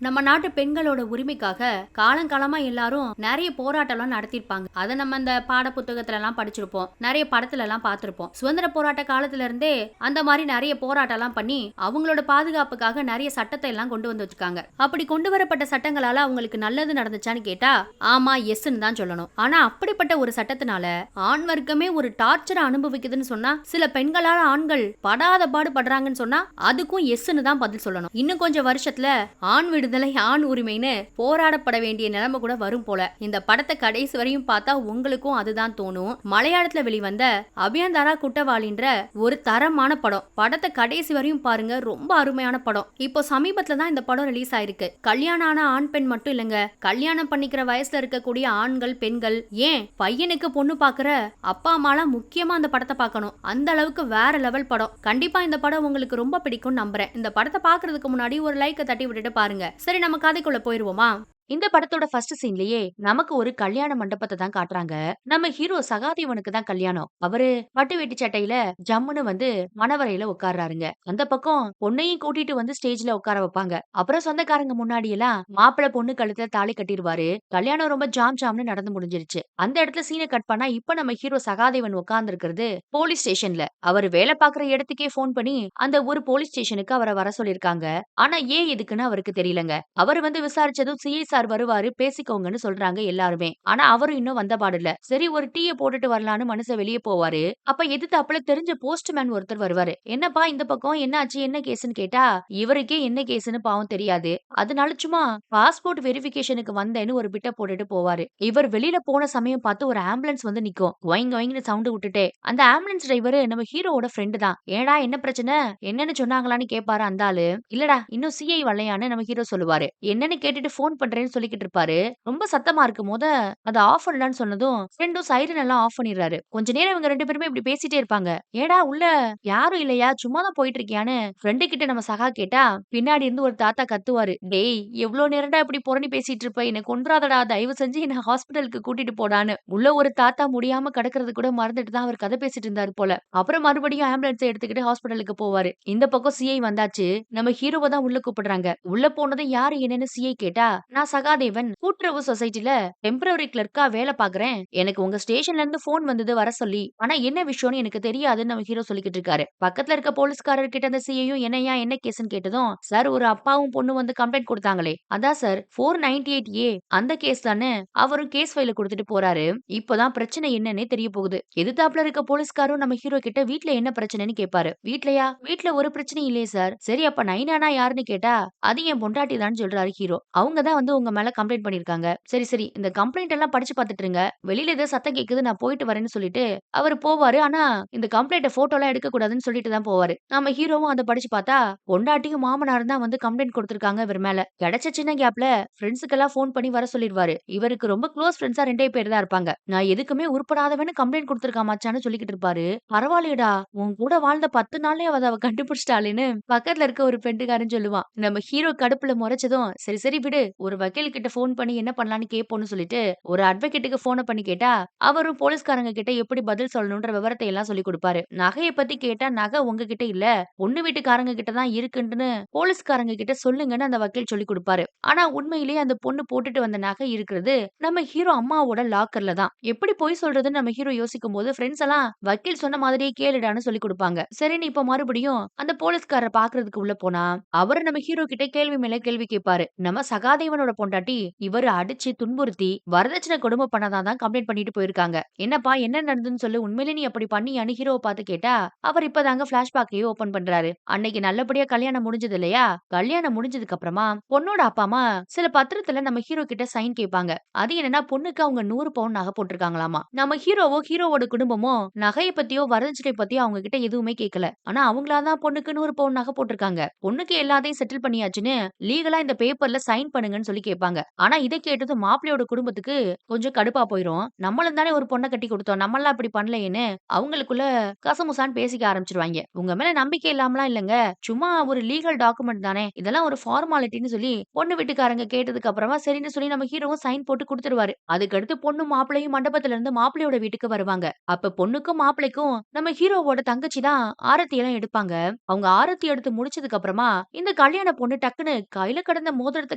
நம்ம நாட்டு பெண்களோட உரிமைக்காக காலங்காலமா எல்லாரும் நிறைய போராட்டம்லாம் நடத்திருப்பாங்க. அதை நம்ம அந்த பாட புத்தகத்துல எல்லாம் படிச்சிருப்போம், நிறைய படத்துல எல்லாம் பார்த்திருப்போம். சுதந்திர போராட்ட காலத்துல இருந்தே அந்த மாதிரி நிறைய போராட்டம் எல்லாம் பண்ணி அவங்களோட பாதுகாப்புக்காக நிறைய சட்டத்தை எல்லாம் கொண்டு வந்து வச்சிருக்காங்க. அப்படி கொண்டு வரப்பட்ட சட்டங்களால அவங்களுக்கு நல்லது நடந்துச்சான்னு கேட்டா ஆமா, எஸ்ன்னு தான் சொல்லணும். ஆனா அப்படிப்பட்ட ஒரு சட்டத்தினால ஆண் வர்க்கமே ஒரு டார்ச்சரை அனுபவிக்குதுன்னு சொன்னா, சில பெண்களால ஆண்கள் படாத பாடு படுறாங்கன்னு சொன்னா அதுக்கும் எஸ்ன்னு தான் பதில் சொல்லணும். இன்னும் கொஞ்சம் வருஷத்துல ஆண் விடுதலை, ஆண் உரிமைன்னு போராடப்பட வேண்டிய நிலைமை கூட வரும் போல. இந்த படத்தை கடைசி வரையும் பார்த்தா உங்களுக்கும் அதுதான் தோணும். மலையாளத்துல வெளிவந்த அபியந்தாரா குட்டவாளின்ற ஒரு தரமான படம். படத்தை கடைசி வரையும் பாருங்க, ரொம்ப அருமையான படம். இப்போ சமீபத்துல தான் இந்த படம் ரிலீஸ் ஆயிருக்கு. கல்யாணம் ஆன ஆண் பெண் மட்டும் இல்லங்க, கல்யாணம் பண்ணிக்கிற வயசுல இருக்கக்கூடிய ஆண்கள், பெண்கள், ஏன் பையனுக்கு பொண்ணு பாக்குற அப்பா அம்மாலாம் முக்கியமா அந்த படத்தை பார்க்கணும். அந்த அளவுக்கு வேற லெவல் படம். கண்டிப்பா இந்த படம் உங்களுக்கு ரொம்ப பிடிக்கும் நம்புறேன். இந்த படத்தை பாக்குறதுக்கு முன்னாடி ஒரு லைக்கை தட்டி விட்டுட்டு பாருங்க. சரி, நம்ம கதைக்குள்ள போயிருவோமா? இந்த படத்தோட ஃபர்ஸ்ட் சீன்லயே நமக்கு ஒரு கல்யாண மண்டபத்தை தான் காட்டுறாங்க. நம்ம ஹீரோ சகாதேவனுக்கு தான் கல்யாணம். அவரு பட்டு வேட்டி சட்டையில ஜம்முன்னு வந்து மணவரையில உட்கார்றாருங்க. அந்த பக்கம் பொண்ணையும் கூட்டிட்டு வந்து ஸ்டேஜ்ல உட்கார வைப்பாங்க. அப்புறம் சொந்தக்காரங்க முன்னாடி எல்லாம் மாப்பிள்ளை பொண்ணு கழுத்துல தாலி கட்டிடுவாரு. கல்யாணம் ரொம்ப ஜாம் ஜாம்னு நடந்து முடிஞ்சிருச்சு. அந்த இடத்துல சீனை கட் பண்ணா இப்ப நம்ம ஹீரோ சகாதேவன் உட்கார்ந்து இருக்கிறது போலீஸ் ஸ்டேஷன்ல. அவர் வேலை பாக்குற இடத்துக்கே போன் பண்ணி அந்த ஒரு போலீஸ் ஸ்டேஷனுக்கு அவரை வர சொல்லிருக்காங்க. ஆனா ஏன் எதுக்குன்னு அவருக்கு தெரியலங்க. அவர் வந்து விசாரிச்சதும் சிஐ சார் வருவாரு, பேசிக்கோங்கன்னு சொல்றாங்க எல்லாருமே. ஆனா அவரும் இன்னும் வந்த பாடு இல்ல. சரி, ஒரு டீய போட்டுட்டு வரலான்னு மனுஷன் வெளியே போவாரு. அப்ப எதிர்த்தாப்புல தெரிஞ்ச போஸ்ட்மேன் ஒருத்தர் வருவாரு. என்னப்பா இந்த பக்கம் என்னாச்சு, என்ன கேஸ்ன்னு கேட்டா இவருக்கே என்ன கேஸ்ன்னு பாவம் தெரியாது. அதனால சும்மா பாஸ்போர்ட் வெரிஃபிகேஷனுக்கு வந்தேன்னு ஒரு பிட்ட போட்டுட்டு போவாரு. இவர் வெளியில போன சமயம் பார்த்து ஒரு ஆம்புலன்ஸ் வந்து நிக்கும். ஒயிங் ஒயிங்னு சவுண்ட் விட்டுட்டே. அந்த ஆம்புலன்ஸ் டிரைவர் நம்ம ஹீரோவோட ஃப்ரெண்டு தான். ஏடா என்ன பிரச்சனை, என்னன்னு சொன்னாங்களான்னு கேட்பாரு அந்த ஆளு. இல்லடா இன்னும் சிஐ வரலையான்னு நம்ம ஹீரோ சொல்லுவாரு. என்னன்னு கேட்டுட்டு போன் பண்றேன்னு சொல்லிக்கிட்டு இருப்பாரு. ரொம்ப சத்தமா இருக்கும் போது அது ஆஃப் பண்ணலான்னு சொன்னதும் ஃப்ரெண்டும் சைரன் எல்லாம் ஆஃப் பண்ணிடுறாரு. கொஞ்ச நேரம் இவங்க ரெண்டு பேருமே இப்படி பேசிட்டே இருப்பாங்க. ஏடா உள்ள யாரும் இல்லையா, சும்மா தான் போயிட்டு இருக்கியான்னு ஃப்ரெண்டு கிட்ட நம்ம சகா கேட்டா பின்னாடி இருந்து ஒரு தாத்தா கத்துவாரு. டேய் எவ்வளவு நேரம்டா இப்படி புரணி பேசிட்டு இருப்ப, என்ன கொன்றாதடா, தயவு செஞ்சு என்ன ஹாஸ்பிட்டலுக்கு கூட்டிட்டு போடான்னு. உள்ள ஒரு தாத்தா முடியாம கிடக்கிறது கூட மறந்துட்டு தான் அவர் கதை பேசிட்டு இருந்தாரு போல. அப்புறம் மறுபடியும் ஆம்புலன்ஸ் எடுத்துக்கிட்டு ஹாஸ்பிட்டலுக்கு போவாரு. இந்த பக்கம் சிஐ வந்தாச்சு. நம்ம ஹீரோவை தான் உள்ள கூப்பிடுறாங்க. உள்ள போனதும் யாரு என்னன்னு சிஐ கேட்டா, நான் சகாதேவன், கூட்டுறவு சொசைட்டில டெம்பரரி கிளர்க்கா வேலை பாக்குறேன். எனக்கு உங்க ஸ்டேஷன்ல இருந்து போன் வந்தது வர சொல்லி. ஆனா என்ன விஷயம்னு எனக்கு தெரியாதுன்னு நம்ம ஹீரோ சொல்லிக்கிட்டு இருக்காரு. பக்கத்துல இருக்க போலீஸ்காரர் கிட்ட அந்த சிஐயும் என்னையா என்ன கேஸ்ன்னு கேட்டதும், சார் ஒரு அப்பாவும் பொண்ணு வந்து கம்ப்ளைண்ட் கொடுத்தாங்களே, அதான் சார் 498A அந்த கேஸ் தானே. அவரும் கேஸ் ஃபைல கொடுத்துட்டு போறாரு. இப்பதான் பிரச்சனை என்னன்னே தெரிய போகுது. எதிர்த்தாப்புல இருக்க போலீஸ்காரும் நம்ம ஹீரோ கிட்ட வீட்ல என்ன பிரச்சனைன்னு கேட்பாரு. வீட்லயா, வீட்ல ஒரு பிரச்சனையும் இல்லையே சார். சரி அப்ப நைனானா யாருன்னு கேட்டா அது என் பொண்டாட்டி தான் சொல்றாரு ஹீரோ. அவங்க தான் வந்து உங்க மேல கம்ப்ளைண்ட் பண்ணிருக்காங்க. சரி சரி, இந்த கம்ப்ளைண்ட் எல்லாம் படிச்சு பாத்துட்டு இருங்க, வெளியில ஏதோ சத்தம் கேக்குது, நான் போயிட்டு வரேன்னு சொல்லிட்டு அவர் போவாரு. ஆனா இந்த கம்ப்ளைண்ட் போட்டோ எல்லாம் எடுக்க கூடாதுன்னு சொல்லிட்டு தான் போவாரு. நம்ம ஹீரோவும் அதை படிச்சு பார்த்தா பொண்டாட்டியும் மாமனாரும் தான் வந்து கம்ப்ளைண்ட் கொடுத்திருக்காங்க இவர் மேல. கிடைச்ச சின்ன கேப்ல ஃப்ரெண்ட்ஸுக்கு எல்லாம் போன் பண்ணி வர சொல்லிடுவாரு. இவருக்கு ரொம்ப க்ளோஸ் ஃப்ரெண்ட்ஸா ரெண்டே பேர் தான் இருப்பாங்க. நான் எதுக்குமே உருப்படாதவன்னு கம்ப்ளைண்ட் கொடுத்திருக்கா மச்சான்னு சொல்லிக்கிட்டு இருப்பாரு. பரவாயில்லையடா, உன் கூட வாழ்ந்த 10 நாள்லயே அவ கண்டுபிடிச்சிட்டாளேன்னு பக்கத்துல இருக்க ஒரு பெண்டுக்காரன் சொல்லுவான். நம்ம ஹீரோ கடுப்புல முறைச்சதும் சரி சரி விடு, ஒரு வக்கீல் கிட்ட போன் பண்ணி என்ன பண்ணலாம்னு கேட்போம்னு சொல்லிட்டு ஒரு அட்வொகேட்டுக்கு போனை பண்ணி கேட்டா அவரும் போலீஸ்காரங்க கிட்ட எப்படி பதில் சொல்லணும்ன்ற விவரத்தை எல்லாம் சொல்லி கொடுப்பாரு. நகையை பத்தி கேட்டா நகை உங்ககிட்ட இல்ல, பொண்ணு வீட்டுக்காரங்க கிட்ட தான் இருக்குன்னு போலீஸ்காரங்க கிட்ட சொல்லுங்கன்னு அந்த வக்கீல் சொல்லி கொடுப்பாரு. ஆனா உண்மையிலேயே அந்த பொண்ணு போட்டுட்டு வந்த நகை இருக்கிறது நம்ம ஹீரோ அம்மாவோட லாக்கர்ல தான். எப்படி போய் சொல்றதுன்னு நம்ம ஹீரோ யோசிக்கும் போது ஃப்ரெண்ட்ஸ் எல்லாம் வக்கீல் சொன்ன மாதிரியே கேளுடான்னு சொல்லி கொடுப்பாங்க. சரின்னு இப்ப மறுபடியும் அந்த போலீஸ்காரர் பாக்குறதுக்கு உள்ள போனா அவரு நம்ம ஹீரோ கிட்ட கேள்வி மேல கேள்வி கேட்பாரு. நம்ம சகாதேவனோட பொண்டாட்டி இவரு அடிச்சு துன்புறுத்தி வரதட்சணை கொடுமை பண்ணாதான் கம்ப்ளைண்ட் பண்ணிட்டு போயிருக்காங்க. என்னப்பா என்ன நடந்துன்னு சொல்லு, உண்மையிலே நீ அப்படி பண்ணியான்னு ஹீரோவை பார்த்து கேட்டா அவர் இப்பதாங்க பிளாஷ்பேக்கையே ஓபன் பண்றாரு. அன்னைக்கு நல்லபடியா கல்யாணம் முடிஞ்சது இல்லையா, கல்யாணம் முடிஞ்சதுக்கு அப்புறமா பொண்ணோட அப்பா அம்மா சில பத்திரத்துல நம்ம ஹீரோ கிட்ட சைன் கேட்பாங்க. அது என்னன்னா பொண்ணுக்கு அவங்க 100 பவுன் நகை போட்டிருக்காங்களாமா. நம்ம ஹீரோவோட குடும்பமோ நகையை பத்தியோ வரதட்சணை பத்தியோ அவங்க கிட்ட எதுவுமே கேட்கல. ஆனா அவங்களாதான் பொண்ணுக்கு 100 பவுன் நகை போட்டிருக்காங்க. பொண்ணுக்கு எல்லாத்தையும் செட்டில் பண்ணியாச்சுன்னு லீகலா இந்த பேப்பர்ல சைன் பண்ணுங்கன்னு சொல்லி கேட்பாங்க. கேட்பாங்க. ஆனா இத கேட்டதும் மாப்பிள்ளையோட குடும்பத்துக்கு கொஞ்சம் கடுப்பா போயிரும். நம்மளும் தானே ஒரு பொண்ண கட்டி குடுத்தோம். நம்மலாம் இப்படி பண்ணலையேன்னு அவங்களுக்குள்ள கசமுசான்னு பேசிக்க ஆரம்பிச்சுருவாய்ங்க. உங்க மேல நம்பிக்கை இல்லாமலாம் இல்லங்க. சும்மா ஒரு லீகல் டாக்குமெண்ட் தானே. இதெல்லாம் ஒரு ஃபார்மாலிட்டின்னு சொல்லி பொண்ணு வீட்டுக்காரங்க கேட்டதுக்கு அப்புறமா சரின்னு சொல்லி நம்ம ஹீரோவும் சைன் போட்டு குடுத்துருவாரு. அதுக்கடுத்து பொண்ணும் மாப்பிள்ளையும் மண்டபத்துல இருந்து மாப்பிள்ளையோட வீட்டுக்கு வருவாங்க. அப்ப பொண்ணுக்கும் மாப்பிள்ளைக்கும் நம்ம ஹீரோவோட தங்கச்சி தான் ஆரத்தி எல்லாம் எடுப்பாங்க. அவங்க ஆரத்தி எடுத்து முடிச்சதுக்கு அப்புறமா இந்த கல்யாண பொண்ணு டக்குன்னு கையில கிடந்த மோதிரத்த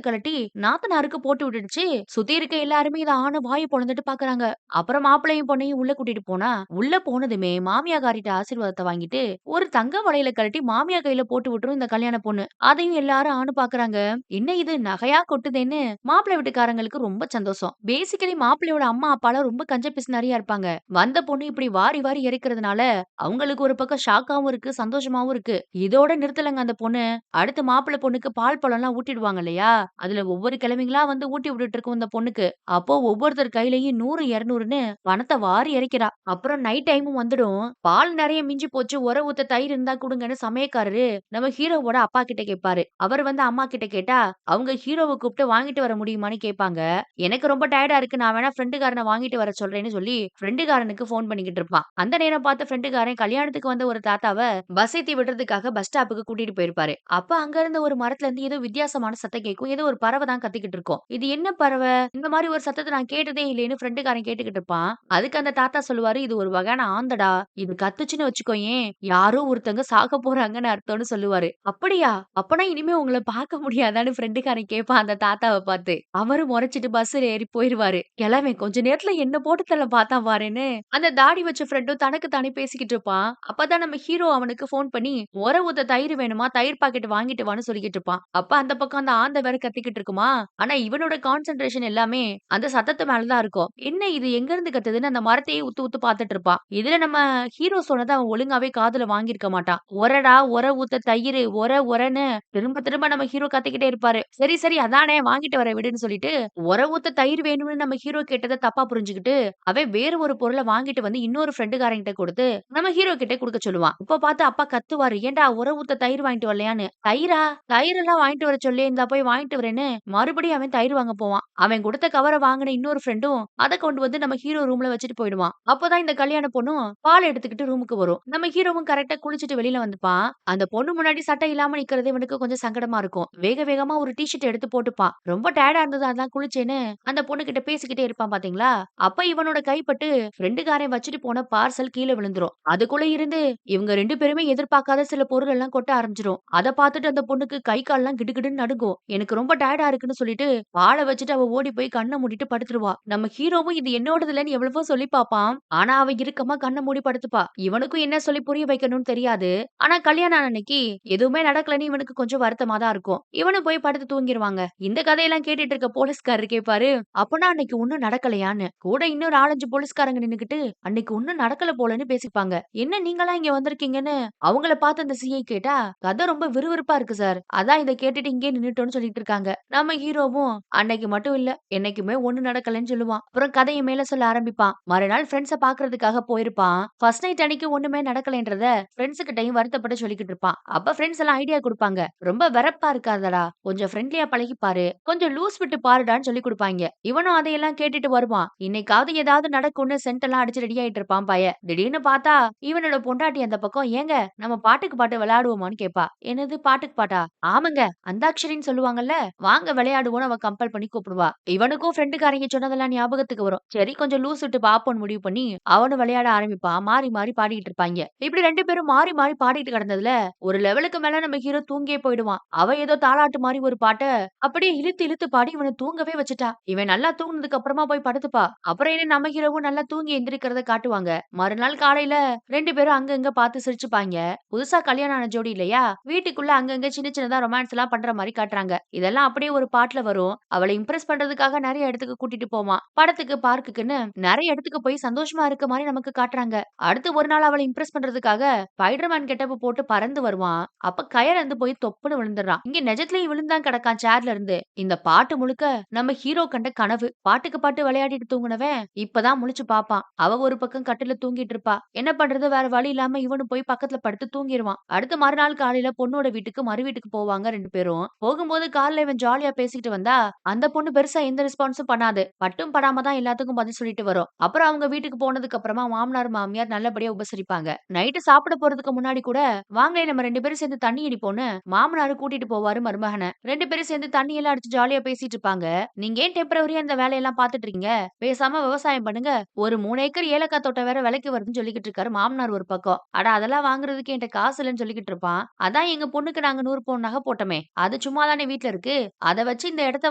கழட்டி நாத்தனாருக்கு போட்டு விட்டுடுச்சு. சுத்தி இருக்க எல்லாருமே இத ஆன வாய பொளந்துட்டு பாக்குறாங்க. அப்புறம் மாப்பிள்ளையும் பொண்ணையும் உள்ள கூட்டிட்டு போனா, உள்ள போனதுமே மாமியாக்காரிட்ட ஆசீர்வாதத்த வாங்கிட்டு, ஒரு தங்க வளையல கழட்டி மாமியார் கையில போட்டு விட்டுரும் இந்த கல்யாண பொண்ணு. அதையும் எல்லாரும் ஆன்னு பாக்குறாங்க. என்ன இது நகையா கொட்டுதேன்னு மாப்பிள்ளை வீட்டுக்காரங்களுக்கு ரொம்ப சந்தோஷம். பேசிக்கலி மாப்பிள்ளையோட அம்மா, அப்பாலாம் ரொம்ப கஞ்ச பிசுனாரியா இருப்பாங்க. வந்த பொண்ணு இப்படி வாரி வாரி இறைக்கிறதுனால, அவங்களுக்கு ஒரு பக்கம் ஷாக்காவும் இருக்கு, சந்தோஷமாவும் இருக்கு. இதோட நிறுத்தலங்க அந்த பொண்ணு. அடுத்து மாப்பிள்ளை பொண்ணுக்கு பால் பழம்லாம் ஊட்டிடுவாங்க இல்லையா? அதுல ஒவ்வொரு கிழவிங்களா வந்து ஊட்டி விட்டுட்டு இருக்கும் இந்த பொண்ணுக்கு. அப்போ ஒவ்வொருத்தர் கையிலயும் 100, 200ன்னு பணத்த வாரி இறைக்கிறா. அப்புறம் நைட் டைமும் வந்துடும். பால் நெறைய மிஞ்சி போச்சு. உர ஊத்த தயிர் இருந்தா குடுங்கன்னு சமயக்காரரு நம்ம ஹீரோவோட அப்பா கிட்ட கேட்பாரு. அவர் வந்து அம்மா கிட்ட கேட்டா, அவங்க ஹீரோவ கூப்பிட்டு வாங்கிட்டு வர முடியுமான்னு கேட்பாங்க. எனக்கு ரொம்ப டயர்டா இருக்கு. நான் வேணா ஃப்ரெண்டுக்காரன வாங்கிட்டு வர சொல்றேன்னு சொல்லி ஃப்ரெண்டுக்காரனுக்கு ஃபோன் பண்ணிக்கிட்டு இருப்பான். அந்த நேரம் பார்த்து ஃப்ரெண்டுக்காரன் கல்யாணத்துக்கு வந்த ஒரு தாத்தாவ பஸ் ஏத்தி விடுறதுக்காக பஸ் ஸ்டாப்புக்கு கூட்டிட்டு போயிருப்பாரு. அப்ப அங்க இருந்த ஒரு மரத்துல இருந்து ஏதோ வித்தியாசமான சத்தம் கேட்கும். ஏதோ ஒரு பறவை தான் கத்திக்கிட்டு இருக்கும். இது என்ன பறவை? இந்த மாரி ஒரு சத்தத்த நான் கேட்டதே இல்லையேன்னு ஃப்ரெண்டுக்காரன் கேட்டுக்கிட்டு இருப்பான். அதுக்கு அந்த தாத்தா சொல்லுவாரு, "இது ஒரு வகையான ஆந்தடா. இது கத்துச்சுன்னு வச்சுக்கோயேன், யாரோ ஒருத்தங்க சாக போறாங்கன்னு அர்த்தம்னு" சொல்லுவாரு. "அப்படியா? அப்பனா இனிமே உங்கள பார்க்க முடியாதான்னு?" ஃப்ரெண்டுக்காரன் கேட்பான் அந்த தாத்தாவ பார்த்து. அவரும் முறைச்சிட்டு பஸ்ல ஏறி போயிருவாரு. கிழவன் கொஞ்ச நேரத்துல என்ன போட்டு தள்ள பார்த்தான் பாரேன்னு, அந்த தாடி வச்ச ஃப்ரெண்டும் தனக்கு தானே பேசிக்கிட்டு இருப்பான். அப்பதான் நம்ம ஹீரோ அவனுக்கு ஃபோன் பண்ணி, "உர ஊத்த தயிர் வேணுமா? தயிர் பாக்கெட் வாங்கிட்டு வான்னு" சொல்லிக்கிட்டு இருப்பான். அப்ப அந்த பக்கம் அந்த ஆந்தை வேற கத்திக்கிட்டு இருக்குமா, ஆனா இவனோட கான்சன்ட்ரேஷன் எல்லாமே அந்த சத்தத்து மேல தான் இருக்கும். என்ன இது எங்க இருந்து கத்துதுன்னு அந்த மரத்தையே உத்து உத்து பார்த்துட்டு இருப்பான். இதுல நம்ம ஹீரோ சொன்னத அவன் ஒழுங்காவே காதுல வாங்கியிருக்க மாட்டான். "ஒரடா, ஒர ஊத்த தயிரு, ஒரன்னு" திரும்ப திரும்ப நம்ம ஹீரோ கத்திக்கிட்டே இருப்பாரு. சரி சரி அதானே வாங்கிட்டு வரேன் விடுன்னு சொல்லிட்டு, ஒர ஊத்த தயிர் வேணும்னு நம்ம ஹீரோ கேட்டத தப்பா புரிஞ்சுகிட்டு, அவன் வேற ஒரு பொருள வாங்கிட்டு வந்து இன்னொரு ஃப்ரெண்டுக்காரன்கிட்ட குடுத்து, நம்ம ஹீரோ கிட்ட குடுக்க சொல்லுவான். இப்ப பார்த்து அப்பா கத்துவாரு. "ஏன்டா உர ஊத்த தயிர் வாங்கிட்டு வரலையான்னு?" "தயிரா? தயிரெல்லாம் வாங்கிட்டு வர சொல்லி, இந்தா போய் வாங்கிட்டு வரேன்னு" மறுபடியும் அவன் தயிர் வாங்க போவான். அவன் குடுத்த கவர வாங்குன இன்னொரு ஃப்ரெண்டும் அத கொண்டு வந்து நம்ம ஹீரோ ரூம்ல வச்சுட்டு போயிடுவான். அப்பதான் இந்த கல்யாண பொண்ணும் பால் எடுத்துக்கிட்டு ரூமுக்கு வரும். நம்ம ஹீரோவும் கரெக்ட்டா குளிச்சுட்டு வெளில வந்துப்பான். அந்த பொண்ணு முன்னாடி சட்டை இல்லாம நிக்கிறது இவனுக்கு கொஞ்சம் சங்கடமா இருக்கும். வேக வேகமா ஒரு டீ ஷர்ட் எடுத்து போட்டுப்பான். ரொம்ப டயர்டா இருந்தது அதான் குளிச்சேன்னு அந்த பொண்ணுகிட்ட பேசிக்கிட்டே இருப்பான் பாத்தீங்களா? அப்ப இவனோட கைப்பட்டு ஃப்ரெண்டுக்காரன் வச்சுட்டு போன பார்சல் கீழ விழுந்துரும். அதுக்குள்ள இருந்து இவங்க 2 பேருமே எதிர்பார்க்காத சில பொருள் எல்லாம் கொட்ட ஆரம்பிச்சுரும். அத பார்த்துட்டு அந்த பொண்ணுக்கு கை கால்லாம் கிடுகிடுன்னு நடுங்கும். எனக்கு ரொம்ப டயர்டா இருக்குன்னு சொல்லிட்டு பால வச்சுட்டு அவ ஓடி போய் கண்ண மூடிட்டு படுத்துருவா. நம்ம ஹீரோவும் இது என்னோடது இல்லன்னு எவ்வளவோ சொல்லி பாப்பான். ஆனா அவ இறுக்கமா கண்ண மூடி படுத்துப்பா. இவனுக்கும் என்ன சொல்லி புரிய வைக்கணும்னு தெரியாது. ஆனா கல்யாண அன்னைக்கு எதுவுமே நடக்கலன்னு இவனுக்கு கொஞ்சம் வருத்தமா தான் இருக்கும். இவனும் போய் படுத்து தூங்கிருவாங்க. இந்த கதையெல்லாம் கேட்டுட்டு இருக்க போலீஸ்காரர் கேட்பாரு, "அப்பனா அன்னைக்கு ஒண்ணும் நடக்கலையான்னு?" கூட இன்னும் 4, 5 போலீஸ்காரங்க நின்னுகிட்டு, "அன்னைக்கு ஒண்ணும் நடக்கல போலன்னு" பேசிப்பாங்க. "என்ன நீங்கலாம் இங்க வந்திருக்கீங்கன்னு?" அவங்கள பார்த்து அந்த சிஐ கேட்டா, "கதை ரொம்ப விறுவிறுப்பா இருக்கு சார். அதான் இத கேட்டுட்டு இங்கேயே நின்னுட்டோம்னு" சொல்லிட்டு இருக்காங்க. நம்ம ஹீரோவும், "அன்னைக்கு மட்டும் இல்ல, என்னைக்குமே ஒண்ணும் நடக்கலன்னு" சொல்லுவான். அப்புறம் கதைய மேல சொல்ல ஆரம்பிப்பான். மறுநாள் ஃப்ரெண்ட்ஸ பாக்குறதுக்காக போயிருப்பான். ஃபர்ஸ்ட் நைட் அன்னைக்கு ஒண்ணுமே நடக்கலைன்றத ஃப்ரெண்ட்ஸ் கிட்டயும் வருத்தப்பட்டு சொல்லிக்கிட்டு இருப்பான். அப்ப ஃப்ரெண்ட்ஸ் எல்லாம் ஐடியா குடுப்பாங்க. "ரொம்ப வெறப்பா இருக்காதடா, கொஞ்சம் ஃப்ரெண்ட்லியா பழகி பாரு, கொஞ்சம் லூஸ் விட்டு பாருடான்னு" சொல்லி குடுப்பாய்ங்க. இவனும் அதையெல்லாம் கேட்டுட்டு வருவான். இன்னைக்காவது ஏதாவது நடக்கும்னு சென்ட் எல்லாம் அடிச்சு ரெடி ஆயிட்டு இருப்பான் பையன். திடீர்னு பார்த்தா இவனோட பொண்டாட்டி அந்த பக்கம், "ஏங்க நம்ம பாட்டுக்கு பாட்டு விளையாடுவோமான்னு" கேட்பா. "என்னது பாட்டுக்கு பாட்டா?" "ஆமாங்க, அந்தாக்ஷரின்னு சொல்லுவாங்கல்ல, வாங்க விளையாடுவோம்னு" அவ கம்பல் பண்ணி கூப்பிடுவா. இவனுக்கும் ஃப்ரெண்டுக்காரங்க சொன்னதெல்லாம் ஞாபகத்துக்கு வரும். சரி கொஞ்சம் லூஸ் விட்டு பாப்போம்னு முடிவு பண்ணி அவனும் விளையாட ஆரம்பிப்பான். மாறி மாறி பாடிட்டு இருப்பாய்ங்க. இப்படி 2 பேரும் மாறி மாறி பாடிட்டு கிடந்ததுல ஒரு லெவலுக்கு மேல நம்ம ஹீரோ தூங்கியே போயிடுவான். அவ ஏதோ தாலாட்டு மாரி ஒரு பாட்ட அப்படியே இழுத்து இழுத்து பாடி இவன தூங்கவே வச்சுட்டா. இவன் நல்லா தூங்குனதுக்கு அப்புறமா போய் படுத்துப்பா. அப்புறம் என்ன நம்ம ஹீரோவும் நல்லா தூங்கி எந்திரிக்கிறத காட்டுவாங்க. மறுநாள் காலையில 2 பேரும் அங்கங்க பார்த்து சிரிச்சுப்பாய்ங்க. புதுசா கல்யாணம் ஆன ஜோடி இல்லையா? வீட்டுக்குள்ள அங்கங்க சின்ன சின்னதா ரொமான்ஸ் எல்லாம் பண்ற மாரி காட்டுறாங்க. இதெல்லாம் அப்படியே ஒரு பாட்டுல வரும். அவள இம்ப்ரெஸ் பண்றதுக்காக நெறைய இடத்துக்கு கூட்டிட்டு போவான். படத்துக்கு, பார்க்குக்குன்னு நெறைய இடத்துக்கு போய் சந்தோஷமா இருக்க மாரி நமக்கு காட்டுறாங்க. அடுத்து ஒரு நாள் அவள இம்ப்ரெஸ் பண்றதுக்காக ஸ்பைடர்மேன் கெட்டப் போட்டு பறந்து வருவான். அப்ப கயறந்து போய் தொப்புன்னு விழுந்துடுறான். இங்க நெஜத்திலேயே விழுந்தான் கிடக்கான் சேர்ல இருந்து. இந்த பாட்டு முழுக்க நம்ம ஹீரோ கண்ட கனவு. பாட்டுக்கு பாட்டு விளையாடிட்டு தூங்குனவன் இப்பதான் முழிச்சு பாப்பான். அவ ஒரு பக்கம் கட்டில்ல தூங்கிட்டு இருப்பா. என்ன பண்றது வேற வழி இல்லாம இவனும் போய் பக்கத்துல படுத்து தூங்கிருவான். அடுத்த மறுநாள் காலையில பொண்ணோட வீட்டுக்கு மறு வீட்டுக்கு போவாங்க 2 பேரும். போகும்போது கார்ல இவன் ஜாலியா பேசிட்டு பேசிட்டு வந்தா, அந்த பொண்ணு பெருசா எந்த ரெஸ்பான்ஸும் பண்ணாது. பட்டும் படாம தான் எல்லாத்துக்கும் பதில் சொல்லிட்டு வரும். அப்புறம் அவங்க வீட்டுக்கு போனதுக்கு அப்புறமா மாமனார், மாமியார் நல்லபடியா உபசரிப்பாங்க. நைட்டு சாப்பிட போறதுக்கு முன்னாடி கூட, "வாங்களேன் நம்ம 2 பேரும் சேர்ந்து தண்ணி அடிப்போம்ன்னு" மாமனாரு கூட்டிட்டு போவாரு மருமகன. 2 பேரும் சேர்ந்து தண்ணி எல்லாம் அடிச்சு ஜாலியா பேசிட்டு இருப்பாங்க. "நீங்க ஏன் டெம்பரவரியா இந்த வேலையெல்லாம் பார்த்துட்டு இருக்கீங்க? பேசாம விவசாயம் பண்ணுங்க. ஒரு 3 ஏக்கர் ஏலக்காய் தோட்டம் வேற விலைக்கு வருதுன்னு சொல்லிக்கிட்டு இருக்காரு மாமனார் ஒரு பக்கம். அட அதெல்லாம் வாங்குறதுக்கு என்ட்ட காசு இல்லன்னு சொல்லிக்கிட்டு இருப்பான். அதான் எங்க பொண்ணுக்கு நாங்க 100 பவுன் நகை போட்டோமே. அது சும்மா தானே வீட்ல இருக்கு. அத வச்சு இந்த இடத்த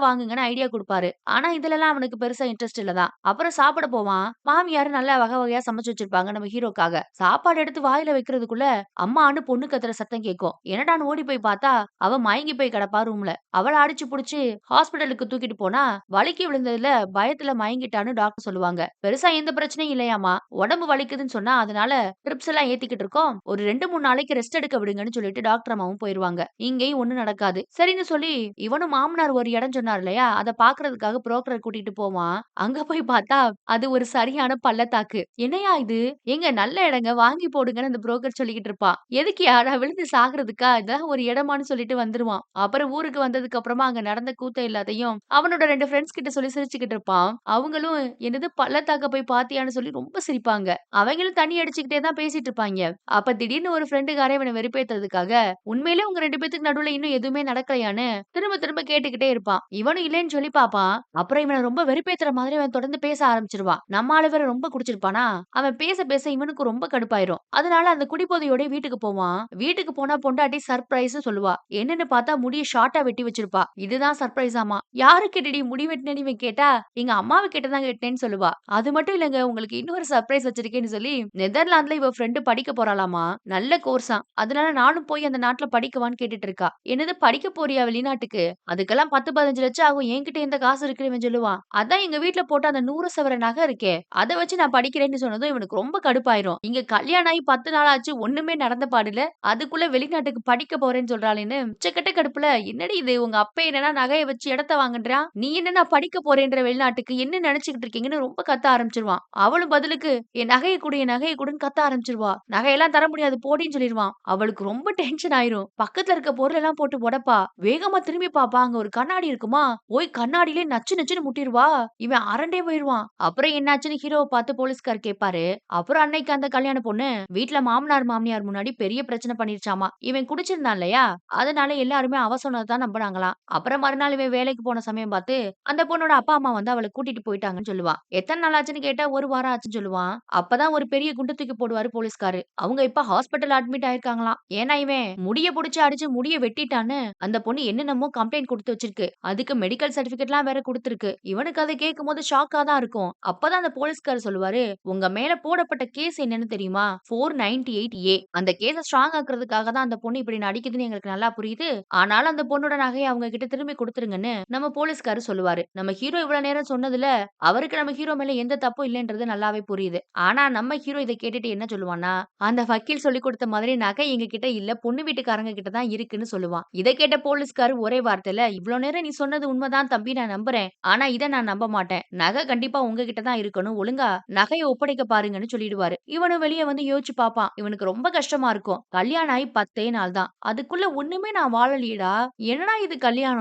வாங்குங்கன்னு ஐடியா குடுப்பாரு. ஆனா இதுலலாம் அவனுக்கு பெருசா இன்ட்ரெஸ்ட் இல்ல தான். அப்புறம் சாப்பிட போவான். மாமியாரு நல்லா வகை வகையா சமைச்சு வச்சிருப்பாங்க நம்ம ஹீரோக்காக. சாப்பாடு எடுத்து வாயில வைக்கிறதுக்குள்ள அம்மான்னு பொண்ணு கத்துற சத்தம் கேட்கும். என்னடான்னு ஓடி போய் பார்த்தா, அவ மயங்கி போய் கிடப்பா ரூம்ல. அவள அடிச்சு புடிச்சு ஹாஸ்பிடலுக்கு தூக்கிட்டு போனா, வலிக்கி விழுந்ததுல பயத்துல மயங்கிட்டான்னு டாக்டர் சொல்லுவாங்க. பெருசா எந்த பிரச்சனையும் இல்லையாமா. உடம்பு வலிக்குதுன்னு சொன்னா, அதனால ட்ரிப்ஸ் எல்லாம் ஏத்திக்கிட்டு இருக்கோம். ஒரு 2, 3 நாளைக்கு ரெஸ்ட் எடுக்க விடுங்கன்னு சொல்லிட்டு டாக்டர் அம்மாவும் போயிருவாங்க. இங்கேயும் ஒண்ணும் நடக்காது. சரின்னு சொல்லி இவனும் மாமனார் ஒரு இடம் சொன்னார் இல்லையா? அத பாக்குறதுக்காக புரோக்கர கூட்டிட்டு போவான். அங்க போய் பார்த்தா, அது ஒரு சரியான பள்ளத்தாக்கு. "என்னய்யா இது? ஏங்க நல்ல இடங்க வாங்கி போடுங்கன்னு" அந்த புரோக்கர் சொல்லிக்கிட்டு இருப்பான். "எதுக்குய்யா? நான் விழுந்து சாகுறதுக்கா? இதெல்லாம் ஒரு இடமான்னு" சொல்லிட்டு வந்துருவான். அப்புறம் ஊருக்கு வந்ததுக்கு அப்புறமா அங்க நடந்த கூத்து எல்லாத்தையும் அவனோட 2 ஃபிரெண்ட்ஸ் கிட்ட சொல்லி சிரிச்சுக்கிட்டு இருப்பான். அவங்களும் "என்னது பள்ளத்தாக்க போய் பாத்தியான்னு" சொல்லி ரொம்ப சிரிப்பாங்க. அவங்களும் தண்ணி அடிச்சுக்கிட்டே தான் பேசிட்டு இருப்பாய்ங்க. அப்ப திடீர்னு ஒரு ஃப்ரெண்டுக்காரன் இவன வெறுப்பேத்துறதுக்காக, உண்மையிலே உங்க 2 பேத்துக்கு நடுவுல இன்னும் எதுவுமே நடக்கலையான்னு திரும்ப திரும்ப கேட்டுக்கிட்டே இருப்பான். இவனும் இல்லைன்னு சொல்லி பாப்பான். அப்புறம் இவன ரொம்ப வெறுப்பேத்துற மாதிரி அவன் தொடர்ந்து பேச ஆரம்பிச்சுருவான். நம்ம ஆளு வேற ரொம்ப குடிச்சிருப்பானா, அவன் பேச பேச இவனுக்கு ரொம்ப கடுப்பாயிரும். அதனால அந்த குடிபோதையோடயே வீட்டுக்கு போவான். வீட்டுக்கு போனா பொண்டாட்டி சர்ப்ரைஸ்ன்னு சொல்லுவா. என்னன்னு பார்த்தா முடிய ஷார்ட்டா வெட்டி வச்சிருப்பா. இதுதான் சர்ப்ரைஸாமா. யாரு கிட்டடி முடி வெட்டினேன்னு இவன் கேட்டா, எங்க அம்மாவ கிட்ட தான் வெட்டினேன்னு சொல்லுவா. அது மட்டும் இல்லங்க உங்களுக்கு இன்னொரு சர்ப்ரைஸ் வச்சிருக்கேன்னு சொல்லி, நெதர்லாந்துல இவ ஃப்ரெண்ட் படிக்க போறாளாமா. நல்ல கோர்ஸாம். அதனால நானும் போய் அந்த நாட்ல படிக்கவான்னு கேட்டுட்டு இருக்கா. என்னது படிக்க போறியா வெளிநாட்டுக்கு? அதுக்கெல்லாம் 10, 15 லட்சம் ஆகும். என்கிட்ட எந்த காசு இருக்குன்னு இவன் சொல்லுவான். அதான் எங்க வீட்ல போட்ட அந்த 100 சவர நகை இருக்கே, அத வச்சு நான் படிக்கிறேன்னு சொன்னதும் இவனுக்கு ரொம்ப கடுப்பாயிரும். இங்க கல்யாணம் ஆகி 10 நாள் ஆச்சு. ஒண்ணுமே நடந்த பாடில்ல. அதுக்குள்ள வெளிநாட்டுக்கு படிக்க போறேன்னு சொல்றாளேன்னு உச்சக்கட்ட கடுப்புல, என்னடி இது உங்க அப்பா என்னன்னா நகைய வச்சு இடத்த வாங்குன்றான். நீ என்னன்னா படிக்க போறேன்ற வெளிநாட்டுக்கு என்ன நினைச்சுக்கிட்டு இருக்கீங்கன்னு ரொம்ப கத்த ஆரம்பிச்சுருவான். அவளும் பதிலுக்கு என் நகைய குடு, என் நகைய குடுன்னு கத்த ஆரம்பிச்சுருவா. நகையெல்லாம் தர முடியாது போடின்னு சொல்லிருவான். அவளுக்கு ரொம்ப டென்ஷன் ஆயிரும். பக்கத்துல இருக்க பொருள் எல்லாம் போட்டு உடைப்பா. வேகமா திரும்பி பாப்பா. அங்க ஒரு கண்ணாடி இருக்குமா? போய் கண்ணாடியிலே நச்சு நச்சுன்னு முட்டிருவா. இவன் அரண்டே போயிருவான். அப்புறம் என்னாச்சுன்னு ஹீரோவ பார்த்து போலீஸ்கார் கேட்பாரு. அப்புறம் அன்னைக்கு அந்த கல்யாண பொண்ணு வீட்ல மாமனார், மாமியார் முன்னாடி பெரிய பிரச்சனை பண்ணிருச்சாமா. இவன் குடிச்சிருந்தான் இல்லையா? அதனால எல்லாருமே அவ சொன்னத தான் நம்புனாங்களாம். அப்புறம் மறுநாள் இவன் வேலைக்கு போன சமயம் பார்த்து, அந்த பொண்ணோட அப்பா, அம்மா வந்து அவள கூட்டிட்டு போயிட்டாங்கன்னு சொல்லுவான். எத்தன நாள் ஆச்சுன்னு கேட்டா, 1 வாரம் ஆச்சுன்னு சொல்லுவான். அப்பதான் ஒரு பெரிய குண்ட தூக்கி போடுவாரு போலீஸ்காரு. அவங்க இப்ப ஹாஸ்பிட்டல் அட்மிட் ஆயிருக்காங்களாம். ஏன்னா இவன் முடிய புடிச்சு அடிச்சு முடிய வெட்டிட்டான்னு அந்த பொண்ணு என்னென்னமோ கம்ப்ளைண்ட் குடுத்து வச்சிருக்கு. அதுக்கு மெடிக்கல் சர்டிபிகேட்லாம் வேற குடுத்திருக்கு. இவனுக்கு அத கேட்கும்போது ஷாக்கா தான் இருக்கும். அப்பதான் அந்த போலீஸ்காரர் சொல்லுவாரு, "உங்க மேல போடப்பட்ட கேஸ் என்னன்னு தெரியுமா? 498 அந்த கேஸ ஸ்ட்ராங் ஆக்குறதுக்காக தான் அந்த பொண்ணு இப்படி நடிக்குதுன்னு எங்களுக்கு நல்லா புரியுது. ஆனாலும் அந்த பொண்ணோட நகைய அவங்க கிட்ட திரும்பி குடுத்துருங்கன்னு" நம்ம போலீஸ்காரர் சொல்லுவாரு. நம்ம ஹீரோ இவ்வளவு நேரம் சொன்னதுல, அவருக்கு நம்ம ஹீரோ மேல எந்த தப்பும் இல்லன்றது நல்லாவே புரியுது. ஆனா நம்ம ஹீரோ இத கேட்டுட்டு என்ன சொல்லுவான்னா, "அந்த வக்கீல் சொல்லிக் குடுத்த மாதிரி நகை எங்க கிட்ட இல்ல. பொண்ணு வீட்டுக்காரங்க கிட்ட தான் இருக்குன்னு" சொல்லுவான். இத கேட்ட போலீஸ்காரர் ஒரே வார்த்தையில, "இவ்ளோ நேரம் நீ சொன்னது உண்மைதான் தம்பி நான் நம்புறேன். ஆனா இத நான் நம்ப மாட்டேன். நகை கண்டிப்பா உங்க கிட்ட தான் இருக்கணும். ஒழுங்கா நகைய ஒப்படைக்க பாருங்கன்னு" சொல்லிடுவாரு. இவனும் வெளிய வந்து யோசிச்சு பாப்பான். இவனுக்கு ரொம்ப கஷ்டமா இருக்கும். கல்யாணம் ஆகி 10 நாள் தான். அதுக்குள்ள ஒண்ணுமே நான் வாழலையேடா! என்னடா இது கல்யாணம்?